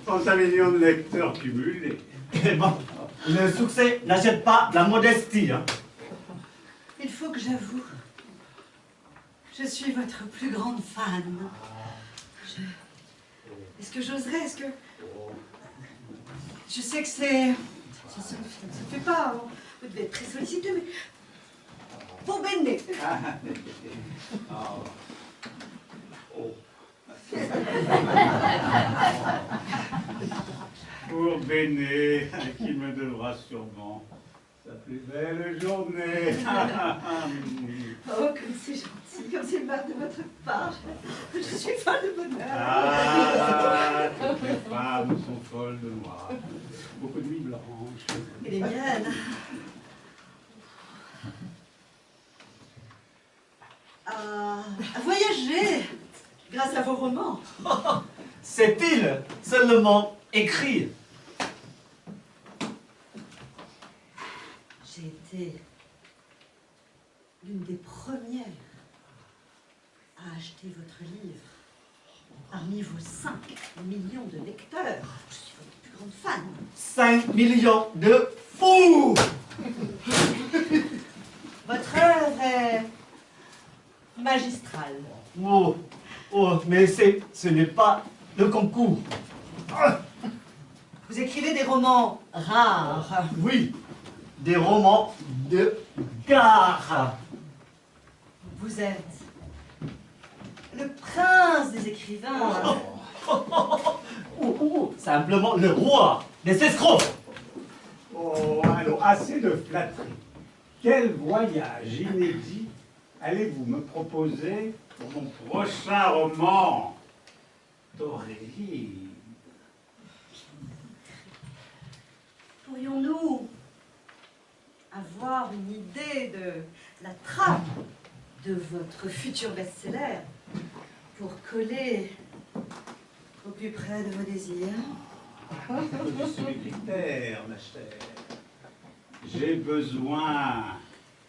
[SPEAKER 5] 35 millions de lecteurs cumulés.
[SPEAKER 7] Eh bon, le succès n'achète pas la modestie, hein.
[SPEAKER 4] Il faut que j'avoue, je suis votre plus grande fan. Est-ce que j'oserais? Est-ce que... Je sais que c'est... Ça se fait pas, hein. Vous devez être très sollicité, mais... Pour Béné.
[SPEAKER 5] Pour Béné, qui me devra sûrement sa plus belle journée.
[SPEAKER 4] Oh, comme c'est gentil, comme c'est aimable de votre part. Je suis folle de bonheur.
[SPEAKER 5] Ah, toutes les femmes sont folles de moi. Beaucoup de nuits blanches.
[SPEAKER 4] Et les miennes. À voyager grâce à vos romans.
[SPEAKER 7] C'est-il seulement écrit?
[SPEAKER 4] J'ai été l'une des premières à acheter votre livre parmi vos 5 millions de lecteurs. Je suis votre plus grande fan.
[SPEAKER 7] 5 millions de fous!
[SPEAKER 4] Votre œuvre est magistrale.
[SPEAKER 7] Oh, oh, mais ce n'est pas le concours.
[SPEAKER 4] Vous écrivez des romans rares.
[SPEAKER 7] Oui, des romans de gare.
[SPEAKER 4] Vous êtes le prince des écrivains.
[SPEAKER 7] Simplement le roi des escrocs.
[SPEAKER 5] Oh, alors, assez de flatterie. Quel voyage inédit allez-vous me proposer pour mon prochain roman, Aurélie?
[SPEAKER 4] Pourrions-nous avoir une idée de la trame de votre futur best-seller pour coller au plus près de vos désirs?
[SPEAKER 5] Je suis les critères, ma chère. J'ai besoin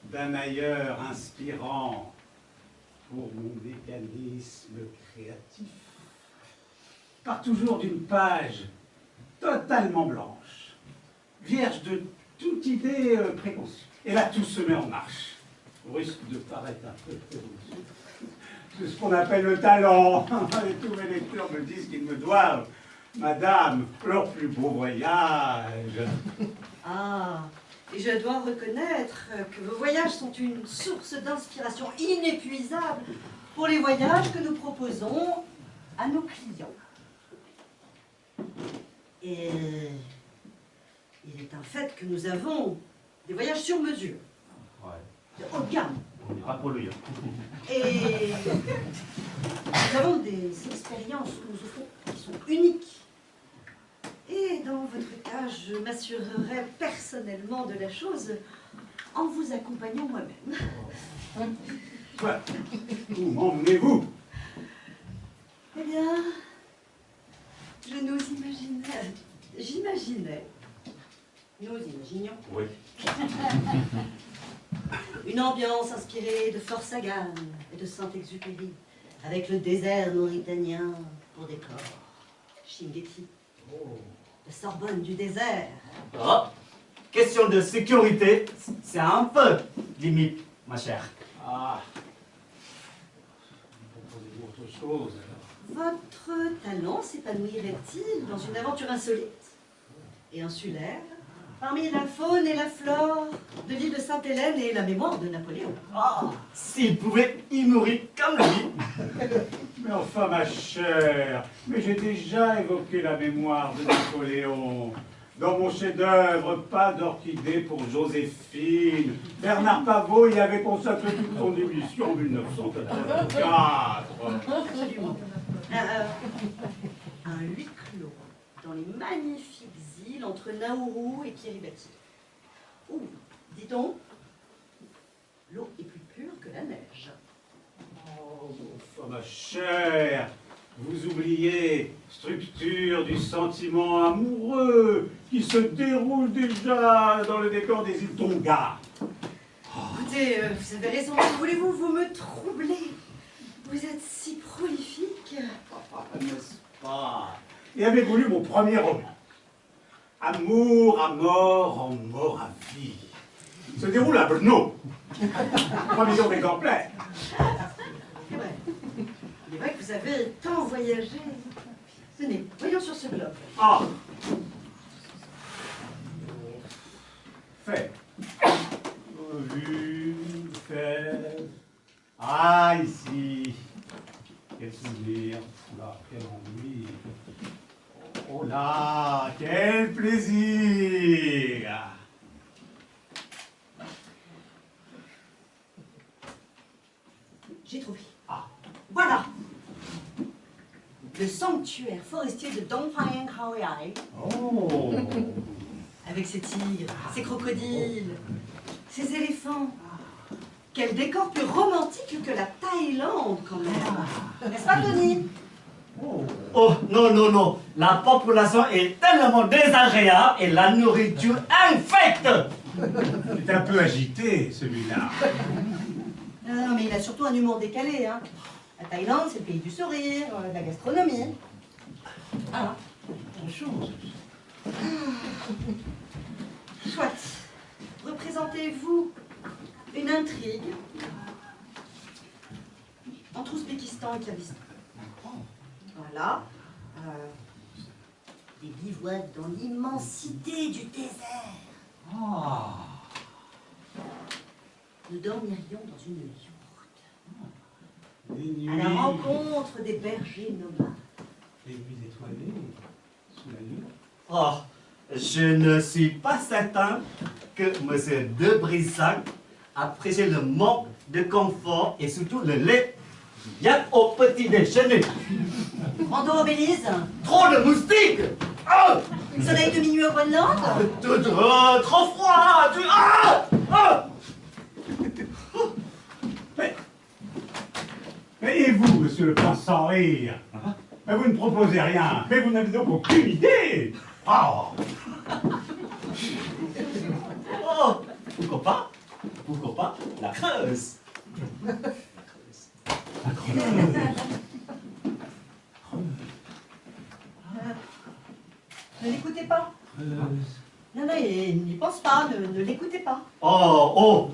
[SPEAKER 5] d'un ailleurs inspirant pour mon mécanisme créatif. Part toujours d'une page totalement blanche, vierge de toute idée préconçue. Et là, tout se met en marche. Au risque de paraître un peu présomptueux. C'est ce qu'on appelle le talent. Et tous mes lecteurs me disent qu'ils me doivent, madame, leur plus beau voyage.
[SPEAKER 4] Ah, et je dois reconnaître que vos voyages sont une source d'inspiration inépuisable pour les voyages que nous proposons à nos clients. Et il est un fait que nous avons des voyages sur mesure, de haut de gamme.
[SPEAKER 6] On n'ira pas lui.
[SPEAKER 4] Et nous avons des expériences que nous offrons qui sont uniques. Et dans votre cas, je m'assurerai personnellement de la chose en vous accompagnant moi-même.
[SPEAKER 5] Soit, où m'emmenez-vous?
[SPEAKER 4] Eh bien, je nous nous imaginions
[SPEAKER 5] Oui.
[SPEAKER 4] une ambiance inspirée de Fort Sagan et de Saint-Exupéry, avec le désert mauritanien pour décor. Chinguetti, la Sorbonne du désert.
[SPEAKER 7] Ah, question de sécurité, c'est un peu limite, ma chère.
[SPEAKER 5] Ah. Proposez-vous autre chose, alors?
[SPEAKER 4] Votre talent s'épanouirait-il dans une aventure insolite et insulaire parmi la faune et la flore de l'île de Sainte-Hélène et la mémoire de Napoléon?
[SPEAKER 7] Ah, s'il pouvait y mourir comme lui.
[SPEAKER 5] Mais enfin, ma chère, mais j'ai déjà évoqué la mémoire de Napoléon. Dans mon chef-d'œuvre, Pas d'orchidée pour Joséphine, Bernard Pavot y avait consacré toute son émission en 1984.
[SPEAKER 4] Absolument. Un huis clos dans les magnifiques îles entre Nauru et Kiribati. Où, dit-on, l'eau est plus pure que la neige.
[SPEAKER 5] Oh, enfin, ma chère, vous oubliez structure du sentiment amoureux qui se déroule déjà dans le décor des îles Tonga.
[SPEAKER 4] Écoutez, vous avez raison, que voulez-vous, vous me troublez. Vous êtes si prolifique.
[SPEAKER 5] N'est-ce pas? Et avez-vous lu mon premier roman? Amour à mort en mort à vie. Il se déroule à Brno. 3 millions d'exemplaires.
[SPEAKER 4] C'est vrai. Il est vrai que vous avez tant voyagé. Tenez, voyons sur ce globe.
[SPEAKER 5] Ah. Fait. Vu, fait. Ah, ici. Quel souvenir. Là, quel ennui. Oh là, quel plaisir.
[SPEAKER 4] le sanctuaire forestier de Dongfang Haoyai.
[SPEAKER 1] Oh.
[SPEAKER 4] Avec ses tigres, ses crocodiles, ses éléphants. Quel décor plus romantique que la Thaïlande, quand même. N'est-ce pas, Tony?
[SPEAKER 7] Oh, non, non, non. La population est tellement désagréable et la nourriture infecte.
[SPEAKER 5] C'est un peu agité, celui-là.
[SPEAKER 4] Non, mais il a surtout un humour décalé. Hein. La Thaïlande, c'est le pays du sourire, de la gastronomie. Ah, bonne chose. Soit. Représentez-vous une intrigue entre Ouzbékistan et Kyrgyzstan. Voilà. Des bivouacs dans l'immensité du désert. Nous dormirions dans une yourte. À la rencontre des bergers nomades.
[SPEAKER 5] Les nuits étoilées, sous la lune.
[SPEAKER 7] Oh, je ne suis pas certain que M. de Brissac apprécie le manque de confort et surtout le lait bien au petit déjeuner.
[SPEAKER 4] Rando au Belize.
[SPEAKER 7] Trop de moustiques. Oh,
[SPEAKER 4] Soleil de minuit au Groenland.
[SPEAKER 7] trop froid.
[SPEAKER 5] Mais et vous, monsieur le prince sans rire? Mais vous ne proposez rien. Mais vous n'avez donc aucune idée.
[SPEAKER 7] Oh, pourquoi pas? Pourquoi pas la Creuse?
[SPEAKER 4] Ne l'écoutez pas. Non, non, n'y pense pas, ne l'écoutez pas.
[SPEAKER 7] Oh,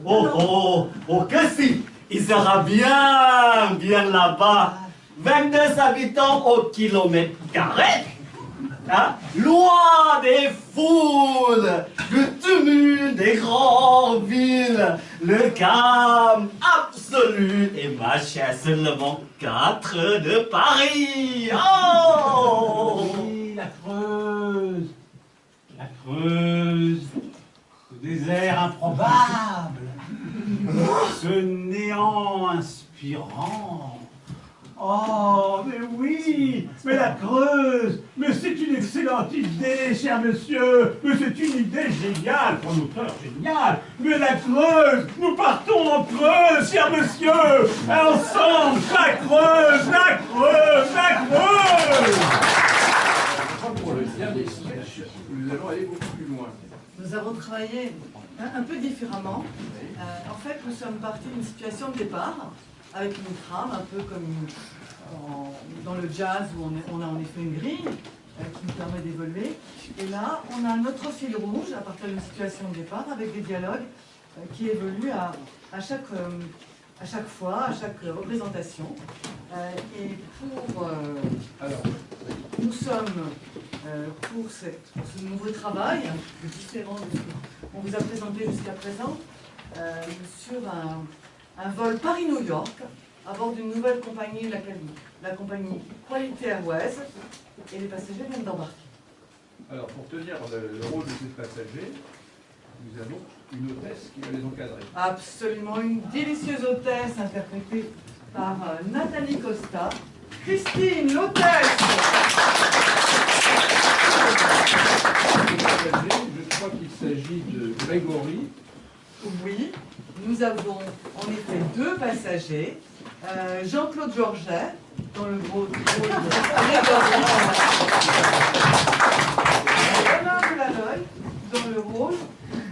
[SPEAKER 7] que si! Il sera bien là-bas. 22 habitants au kilomètre carré. Hein? Loin des foules, du tumulte des grandes villes, le calme absolu et ma chère seulement 4 de Paris. Oh!
[SPEAKER 5] Oui, la Creuse. La Creuse. Ce désert improbable. Ce néant inspirant. Oh, mais oui, mais la Creuse, mais c'est une excellente idée, cher monsieur, mais c'est une idée géniale, pour l'auteur, génial, mais la Creuse, nous partons en Creuse, cher monsieur, ensemble, la Creuse, la Creuse, la Creuse.
[SPEAKER 2] Pour le dernier sketch, nous allons aller beaucoup plus loin.
[SPEAKER 3] Nous avons travaillé un peu différemment. En fait, nous sommes partis d'une situation de départ, avec une trame, un peu comme dans le jazz où on a en effet une grille qui nous permet d'évoluer. Et là, on a notre fil rouge à partir d'une situation de départ avec des dialogues qui évoluent à chaque fois, à chaque représentation. Et nous sommes pour ce nouveau travail, différent de ce qu'on vous a présenté jusqu'à présent, sur un vol Paris-New York à bord d'une nouvelle compagnie, la compagnie Quality Airways, et les passagers viennent d'embarquer.
[SPEAKER 2] Alors, pour tenir le rôle de ces passagers, nous avons une hôtesse qui va les encadrer.
[SPEAKER 3] Absolument, une délicieuse hôtesse interprétée par Nathalie Costa. Christine, l'hôtesse!
[SPEAKER 2] Je crois qu'il s'agit de Grégory.
[SPEAKER 3] Oui, nous avons en effet 2 passagers. Jean-Claude Georget, dans le rôle de Grégory. Bernard Delanoy, dans le rôle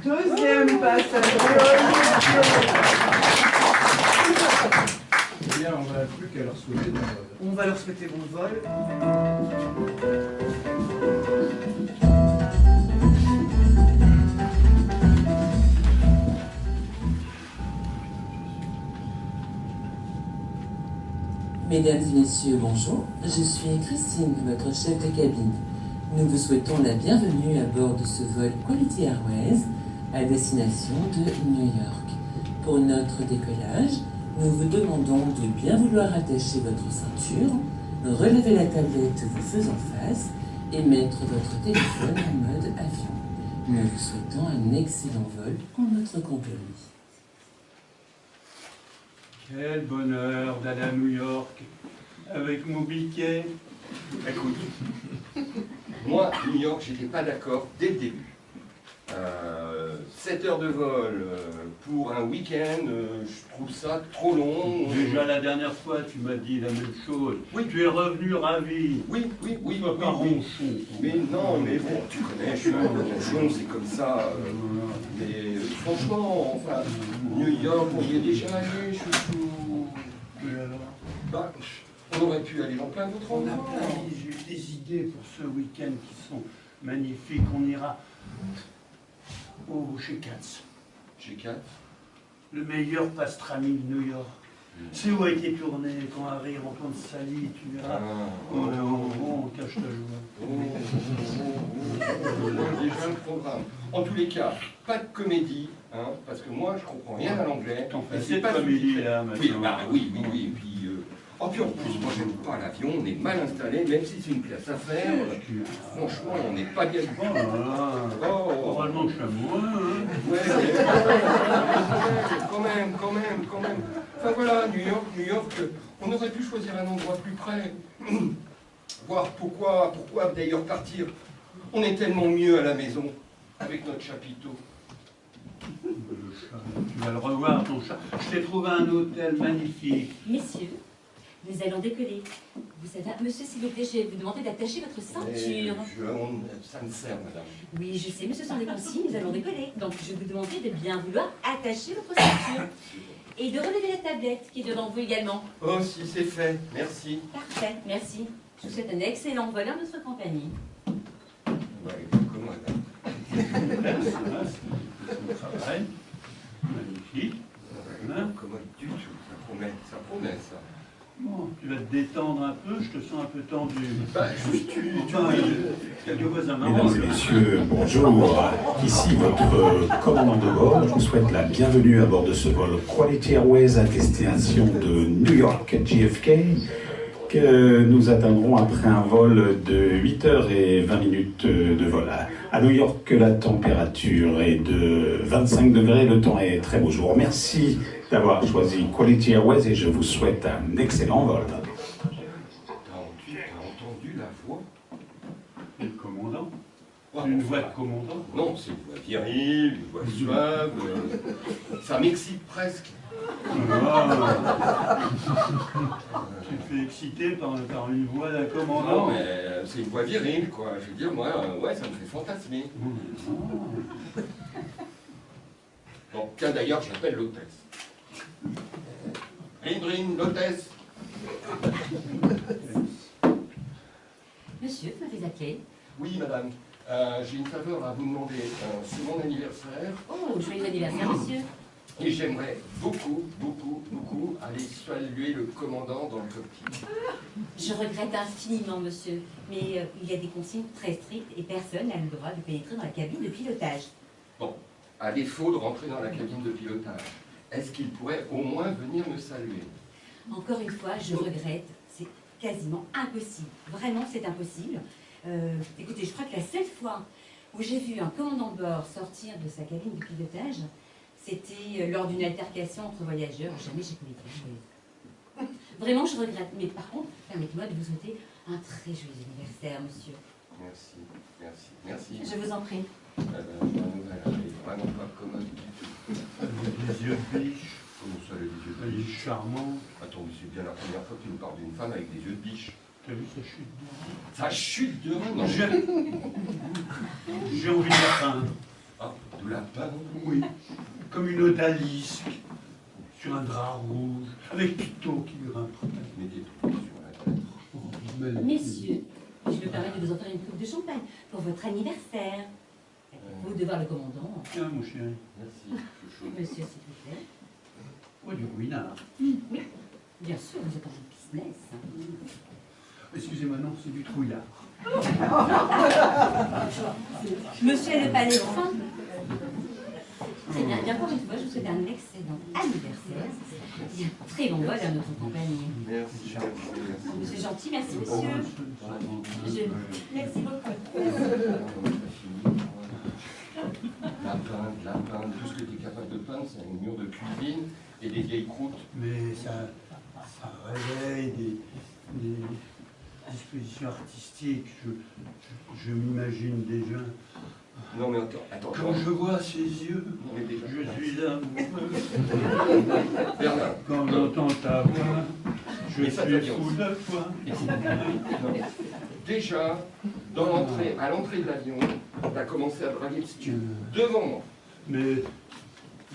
[SPEAKER 3] deuxième passager.
[SPEAKER 2] Eh bien, on n'a plus qu'à leur souhaiter bon vol.
[SPEAKER 3] On va leur souhaiter bon vol.
[SPEAKER 11] Mesdames et messieurs, bonjour. Je suis Christine, votre chef de cabine. Nous vous souhaitons la bienvenue à bord de ce vol Quality Airways à destination de New York. Pour notre décollage, nous vous demandons de bien vouloir attacher votre ceinture, relever la tablette vous faisant face et mettre votre téléphone en mode avion. Nous vous souhaitons un excellent vol en notre compagnie.
[SPEAKER 9] Quel bonheur d'aller à New York avec mon biquet
[SPEAKER 8] Écoute, moi, New York, j'étais pas d'accord dès le début. 7 heures de vol pour un week-end, je trouve ça trop long.
[SPEAKER 9] Déjà la dernière fois, tu m'as dit la même chose.
[SPEAKER 8] Oui.
[SPEAKER 9] Tu es revenu ravi.
[SPEAKER 8] Oui.
[SPEAKER 9] Pas ronchon.
[SPEAKER 8] Mais non, mais bon, tu connais, je suis un ronchon, c'est comme ça. Mais franchement, enfin, New York, on y est déjà allé, chouchou. Bah, on aurait pu aller dans plein d'autres
[SPEAKER 9] On a
[SPEAKER 8] endroits.
[SPEAKER 9] j'ai des idées pour ce week-end qui sont magnifiques. On ira chez Katz.
[SPEAKER 8] Chez Katz.
[SPEAKER 9] Le meilleur pastrami de New York. C'est où a été tourné quand Harry rencontre Sally, tu verras. On cache ta joie.
[SPEAKER 8] Déjà le programme. En tous les cas, pas de comédie, hein, parce que moi je comprends rien à l'anglais.
[SPEAKER 9] Et c'est pas comédie là maintenant.
[SPEAKER 8] Oui, et puis. Puis en plus, moi j'aime pas l'avion, on est mal installé, même si c'est une place à faire. Franchement, on n'est pas bien du tout.
[SPEAKER 9] Probablement que je suis amoureux.
[SPEAKER 8] Ouais, quand même. Enfin voilà, New York, on aurait pu choisir un endroit plus près. Voir pourquoi d'ailleurs partir. On est tellement mieux à la maison, avec notre chapiteau.
[SPEAKER 9] Tu vas le revoir, ton chat. Je t'ai trouvé un hôtel magnifique.
[SPEAKER 10] Messieurs, nous allons décoller. Vous savez, monsieur, s'il vous plaît, je vais vous demander d'attacher votre ceinture.
[SPEAKER 8] Ça me sert, madame.
[SPEAKER 10] Oui, je sais, mais ce sont des consignes, nous allons décoller. Donc, je vais vous demander de bien vouloir attacher votre ceinture. Et de relever la tablette qui est devant vous également.
[SPEAKER 8] Oh, si, c'est fait. Merci.
[SPEAKER 10] Parfait, merci. Je vous souhaite un excellent vol en notre compagnie.
[SPEAKER 9] Travail. Magnifique.
[SPEAKER 8] Commode du tout, ça promet ça.
[SPEAKER 9] Bon, tu vas te détendre un peu, je te sens un peu tendu.
[SPEAKER 12] Mesdames et messieurs, bonjour. Ici votre commandant de bord. Je vous souhaite la bienvenue à bord de ce vol Quality Airways à destination de New York JFK que nous atteindrons après un vol de 8h20 de vol. À New York, la température est de 25 degrés, le temps est très beau. Je vous remercie d'avoir choisi Quality Airways et je vous souhaite un excellent vol.
[SPEAKER 8] T'as entendu la voix?
[SPEAKER 9] Le commandant? Une voix de commandant?
[SPEAKER 8] Non, c'est une voix virile, une voix suave. Ça m'excite presque.
[SPEAKER 9] Tu te fais exciter par une voix d'un commandant?
[SPEAKER 8] Non, mais c'est une voix virile, quoi. Je veux dire, moi, ouais, ça me fait fantasmer. Bon, tiens, d'ailleurs, j'appelle l'hôtesse. Ring, l'hôtesse.
[SPEAKER 10] Monsieur, vous m'avez appelé?
[SPEAKER 8] Oui, madame. J'ai une faveur à vous demander. C'est mon anniversaire.
[SPEAKER 10] Oh, joyeux anniversaire, monsieur.
[SPEAKER 8] Et j'aimerais beaucoup aller saluer le commandant dans le cockpit.
[SPEAKER 10] Je regrette infiniment, monsieur, mais il y a des consignes très strictes et personne n'a le droit de pénétrer dans la cabine de pilotage.
[SPEAKER 8] Bon, à défaut de rentrer dans la cabine de pilotage, est-ce qu'il pourrait au moins venir me saluer?
[SPEAKER 10] Encore une fois, je regrette, c'est quasiment impossible. Vraiment, c'est impossible. Écoutez, je crois que la seule fois où j'ai vu un commandant de bord sortir de sa cabine de pilotage, c'était lors d'une altercation entre voyageurs. Jamais j'ai pu l'écrire. Vraiment, je regrette. Mais par contre, permettez-moi de vous souhaiter un très joyeux anniversaire, monsieur.
[SPEAKER 8] Merci.
[SPEAKER 10] Je vous en prie.
[SPEAKER 8] La nouvelle, elle est vraiment pas commode du tout.
[SPEAKER 9] Les yeux de biche.
[SPEAKER 8] Comment ça, les yeux de
[SPEAKER 9] Elle est
[SPEAKER 8] biche?
[SPEAKER 9] charmante.
[SPEAKER 8] Attends, mais c'est bien la première fois que tu nous parles d'une femme avec des yeux de biche.
[SPEAKER 9] T'as vu sa chute de rein?
[SPEAKER 8] Sa chute de rein? Non.
[SPEAKER 9] J'ai envie de la peindre.
[SPEAKER 8] Ah, de la peindre?
[SPEAKER 9] Oui. Comme une odalisque. Sur un drap rouge. Avec Pito qui lui grimpe.
[SPEAKER 8] Mettez tout sur la tête.
[SPEAKER 10] Messieurs, je me permets de vous offrir une coupe de champagne pour votre anniversaire. Vous de voir le commandant.
[SPEAKER 9] Tiens, mon chéri.
[SPEAKER 8] Merci.
[SPEAKER 10] Monsieur, s'il vous plaît.
[SPEAKER 9] Oh, du ruinard.
[SPEAKER 10] Oui, bien sûr, vous êtes en business.
[SPEAKER 9] Excusez-moi, non, c'est du trouillard.
[SPEAKER 10] Monsieur est le palais fin. Très bien, et encore une fois, je vous souhaite un excellent anniversaire. Et un très bon vol à notre compagnie.
[SPEAKER 8] Merci.
[SPEAKER 10] C'est gentil, merci monsieur. Merci beaucoup.
[SPEAKER 8] La peindre, tout ce que tu es capable de peindre, c'est un mur de cuisine et des vieilles croûtes.
[SPEAKER 9] Mais ça réveille disposition artistique, je m'imagine déjà.
[SPEAKER 8] Non mais attends.
[SPEAKER 9] Quand je vois ses yeux,
[SPEAKER 8] Non, mais déjà,
[SPEAKER 9] je suis amoureux.
[SPEAKER 8] Bernard.
[SPEAKER 9] Quand j'entends ta voix, je
[SPEAKER 8] Mais ça,
[SPEAKER 9] suis
[SPEAKER 8] t'as
[SPEAKER 9] fou de toi.
[SPEAKER 8] Non. Déjà, à l'entrée de l'avion, tu as commencé à draguer le steward devant moi.
[SPEAKER 9] Mais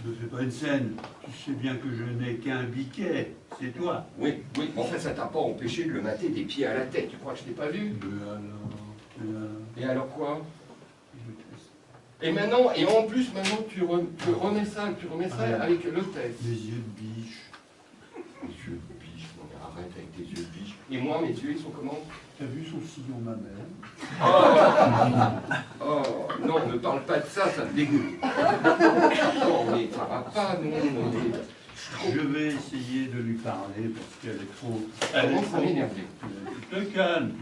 [SPEAKER 9] ne fais pas une scène. Tu sais bien que je n'ai qu'un biquet. C'est toi.
[SPEAKER 8] Oui, mais enfin ça t'a pas empêché de le mater des pieds à la tête. Tu crois que je t'ai pas vu? Et alors quoi? Et maintenant, et en plus maintenant tu remets ça avec l'hôtesse.
[SPEAKER 9] Les yeux de biche.
[SPEAKER 8] Les yeux de biche, non mais arrête avec tes yeux de biche. Et moi, mes yeux, ils sont comment?
[SPEAKER 9] T'as vu son sillon mammaire?
[SPEAKER 8] Oh, non, ne parle pas de ça, ça me dégoûte. Non, mais ça va pas, non.
[SPEAKER 9] Je vais essayer de lui parler parce qu'elle est trop...
[SPEAKER 8] Ça m'énerver.
[SPEAKER 9] Tu te calmes.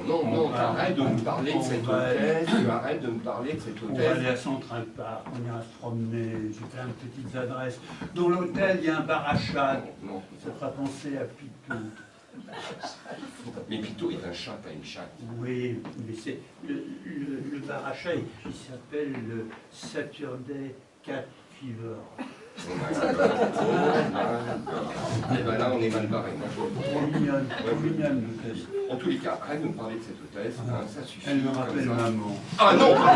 [SPEAKER 8] Non, arrête de me parler de cette hôtesse, arrête de me parler de cette
[SPEAKER 9] On va
[SPEAKER 8] hôtesse.
[SPEAKER 9] aller à Central Park, on ira se promener, j'ai plein de petites adresses. Dans l'hôtel, il y a un bar à chat.
[SPEAKER 8] Non.
[SPEAKER 9] Ça fera penser à Pitou.
[SPEAKER 8] Mais Pitou est un chat, pas une chatte.
[SPEAKER 9] Oui, mais c'est le bar à chat qui s'appelle le Saturday Cat Fever.
[SPEAKER 8] Et ben là, on est mal barré.
[SPEAKER 9] Trop mignonne, l'hôtesse.
[SPEAKER 8] En tous les cas, arrête de me parler de cette hôtesse, ça suffit.
[SPEAKER 9] Elle me rappelle maman.
[SPEAKER 8] Ah non, ça va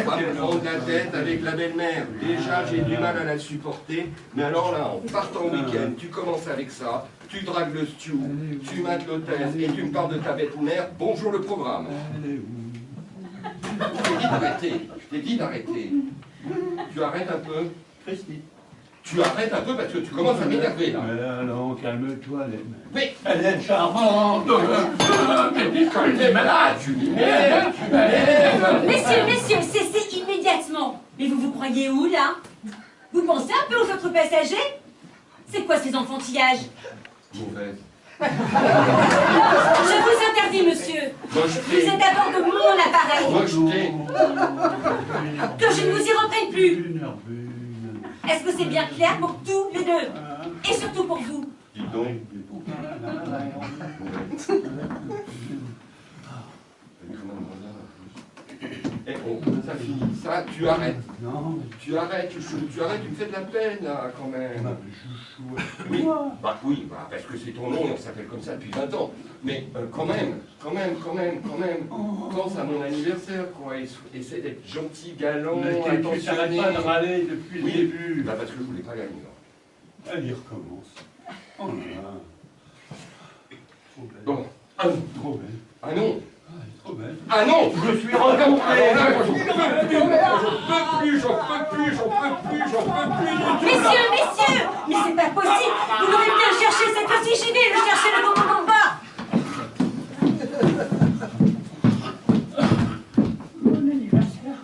[SPEAKER 8] pas me prendre la tête avec la belle-mère. Déjà, j'ai du mal à la supporter. Mais alors là, en partant au week-end, tu commences avec ça, tu dragues le stew, tu mates l'hôtesse et tu me parles de ta belle-mère. Bonjour le programme.
[SPEAKER 9] Elle est où?
[SPEAKER 8] Je t'ai dit d'arrêter. Tu arrêtes un peu.
[SPEAKER 9] Christy.
[SPEAKER 8] Tu arrêtes un peu parce que tu commences à m'énerver là.
[SPEAKER 9] Mais alors, calme-toi,
[SPEAKER 8] Mais
[SPEAKER 9] elle est charmante.
[SPEAKER 8] Mais quand elle est malade, tu m'énerves, tu m'énerves.
[SPEAKER 10] Messieurs, cessez immédiatement. Mais vous vous croyez où, là? Vous pensez un peu aux autres passagers? C'est quoi ces enfantillages?
[SPEAKER 8] Mauvaise.
[SPEAKER 10] Je vous interdis, monsieur. Vous êtes à bord de mon appareil. Que je ne vous y reprenne plus. Est-ce que c'est bien clair pour tous les deux? Et surtout pour vous?
[SPEAKER 8] Dis donc. Eh, ça finit. Ça, tu arrêtes.
[SPEAKER 9] Non.
[SPEAKER 8] Tu arrêtes, chouchou. Tu arrêtes, tu me fais de la peine, là, quand même. Oui, parce que c'est ton nom et on s'appelle comme ça depuis 20 ans. Mais quand même, pense à mon anniversaire, quoi. Essaie d'être gentil, galant, attentionné.
[SPEAKER 9] Tu t'arrêtes pas de râler depuis le début.
[SPEAKER 8] Bah parce que je voulais pas gagner.
[SPEAKER 9] Allez, recommence. Oh là là.
[SPEAKER 8] Bon, ah non.
[SPEAKER 9] Trop belle.
[SPEAKER 8] Ah non.
[SPEAKER 9] Trop belle.
[SPEAKER 8] Ah non.
[SPEAKER 9] Je suis rencontré.
[SPEAKER 8] J'en peux plus.
[SPEAKER 10] Messieurs, mais c'est pas possible. Vous l'aurez bien cherché cette fois-ci, j'y vais le chercher le commandant de bord.
[SPEAKER 9] Bon anniversaire.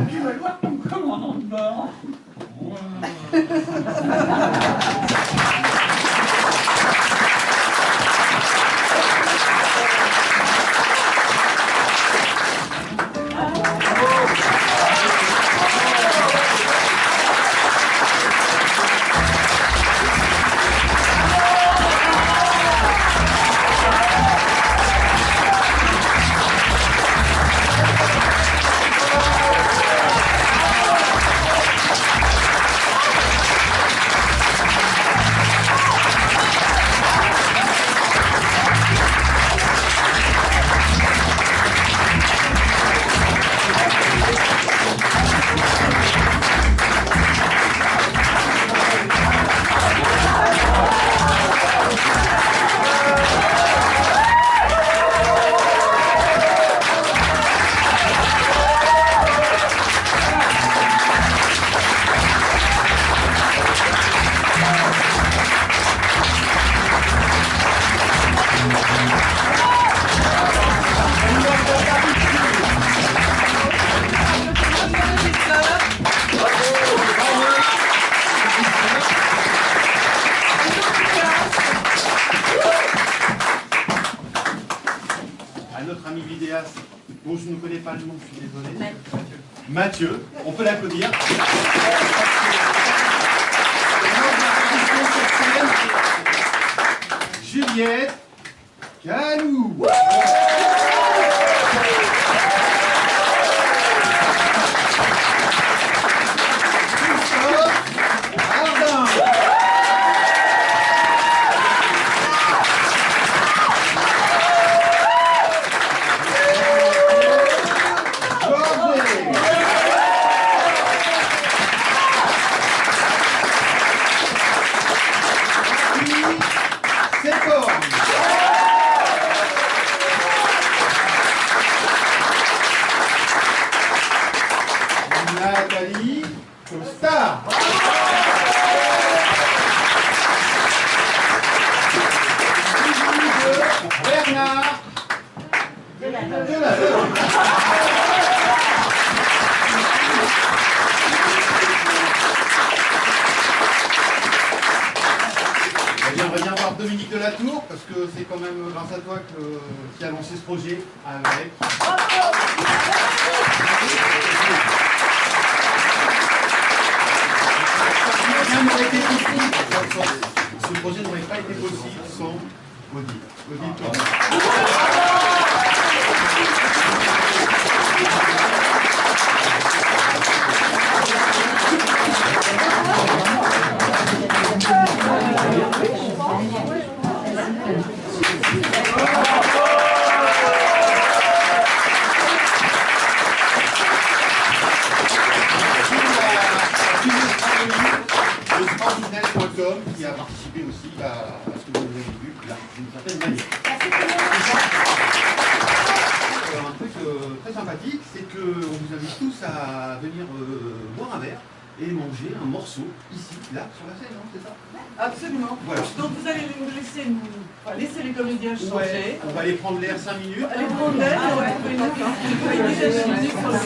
[SPEAKER 9] Tu vas voir ton commandant de bord.
[SPEAKER 1] dont je ne connais pas le nom, je suis désolé. Mathieu, on peut l'applaudir. Juliette Calou. Nathalie Costa. Bernard Delaleur. Eh bien, on va bien voir Dominique Delatour, parce que c'est quand même grâce à toi qui a lancé ce projet avec. Ce projet n'aurait pas été possible sans Odile. Odile Thomas. Qui a participé aussi à ce que vous avez vu là, d'une certaine manière. Alors, un truc très sympathique, c'est qu'on vous invite tous à venir boire un verre et manger un morceau ici, là, sur la scène, non, c'est ça?
[SPEAKER 3] Absolument.
[SPEAKER 1] Voilà.
[SPEAKER 3] Donc vous allez laisser les comédiens changer.
[SPEAKER 1] Ouais, on va aller prendre l'air 5 minutes.
[SPEAKER 3] Allez prendre l'air et on va trouver une minutes sur le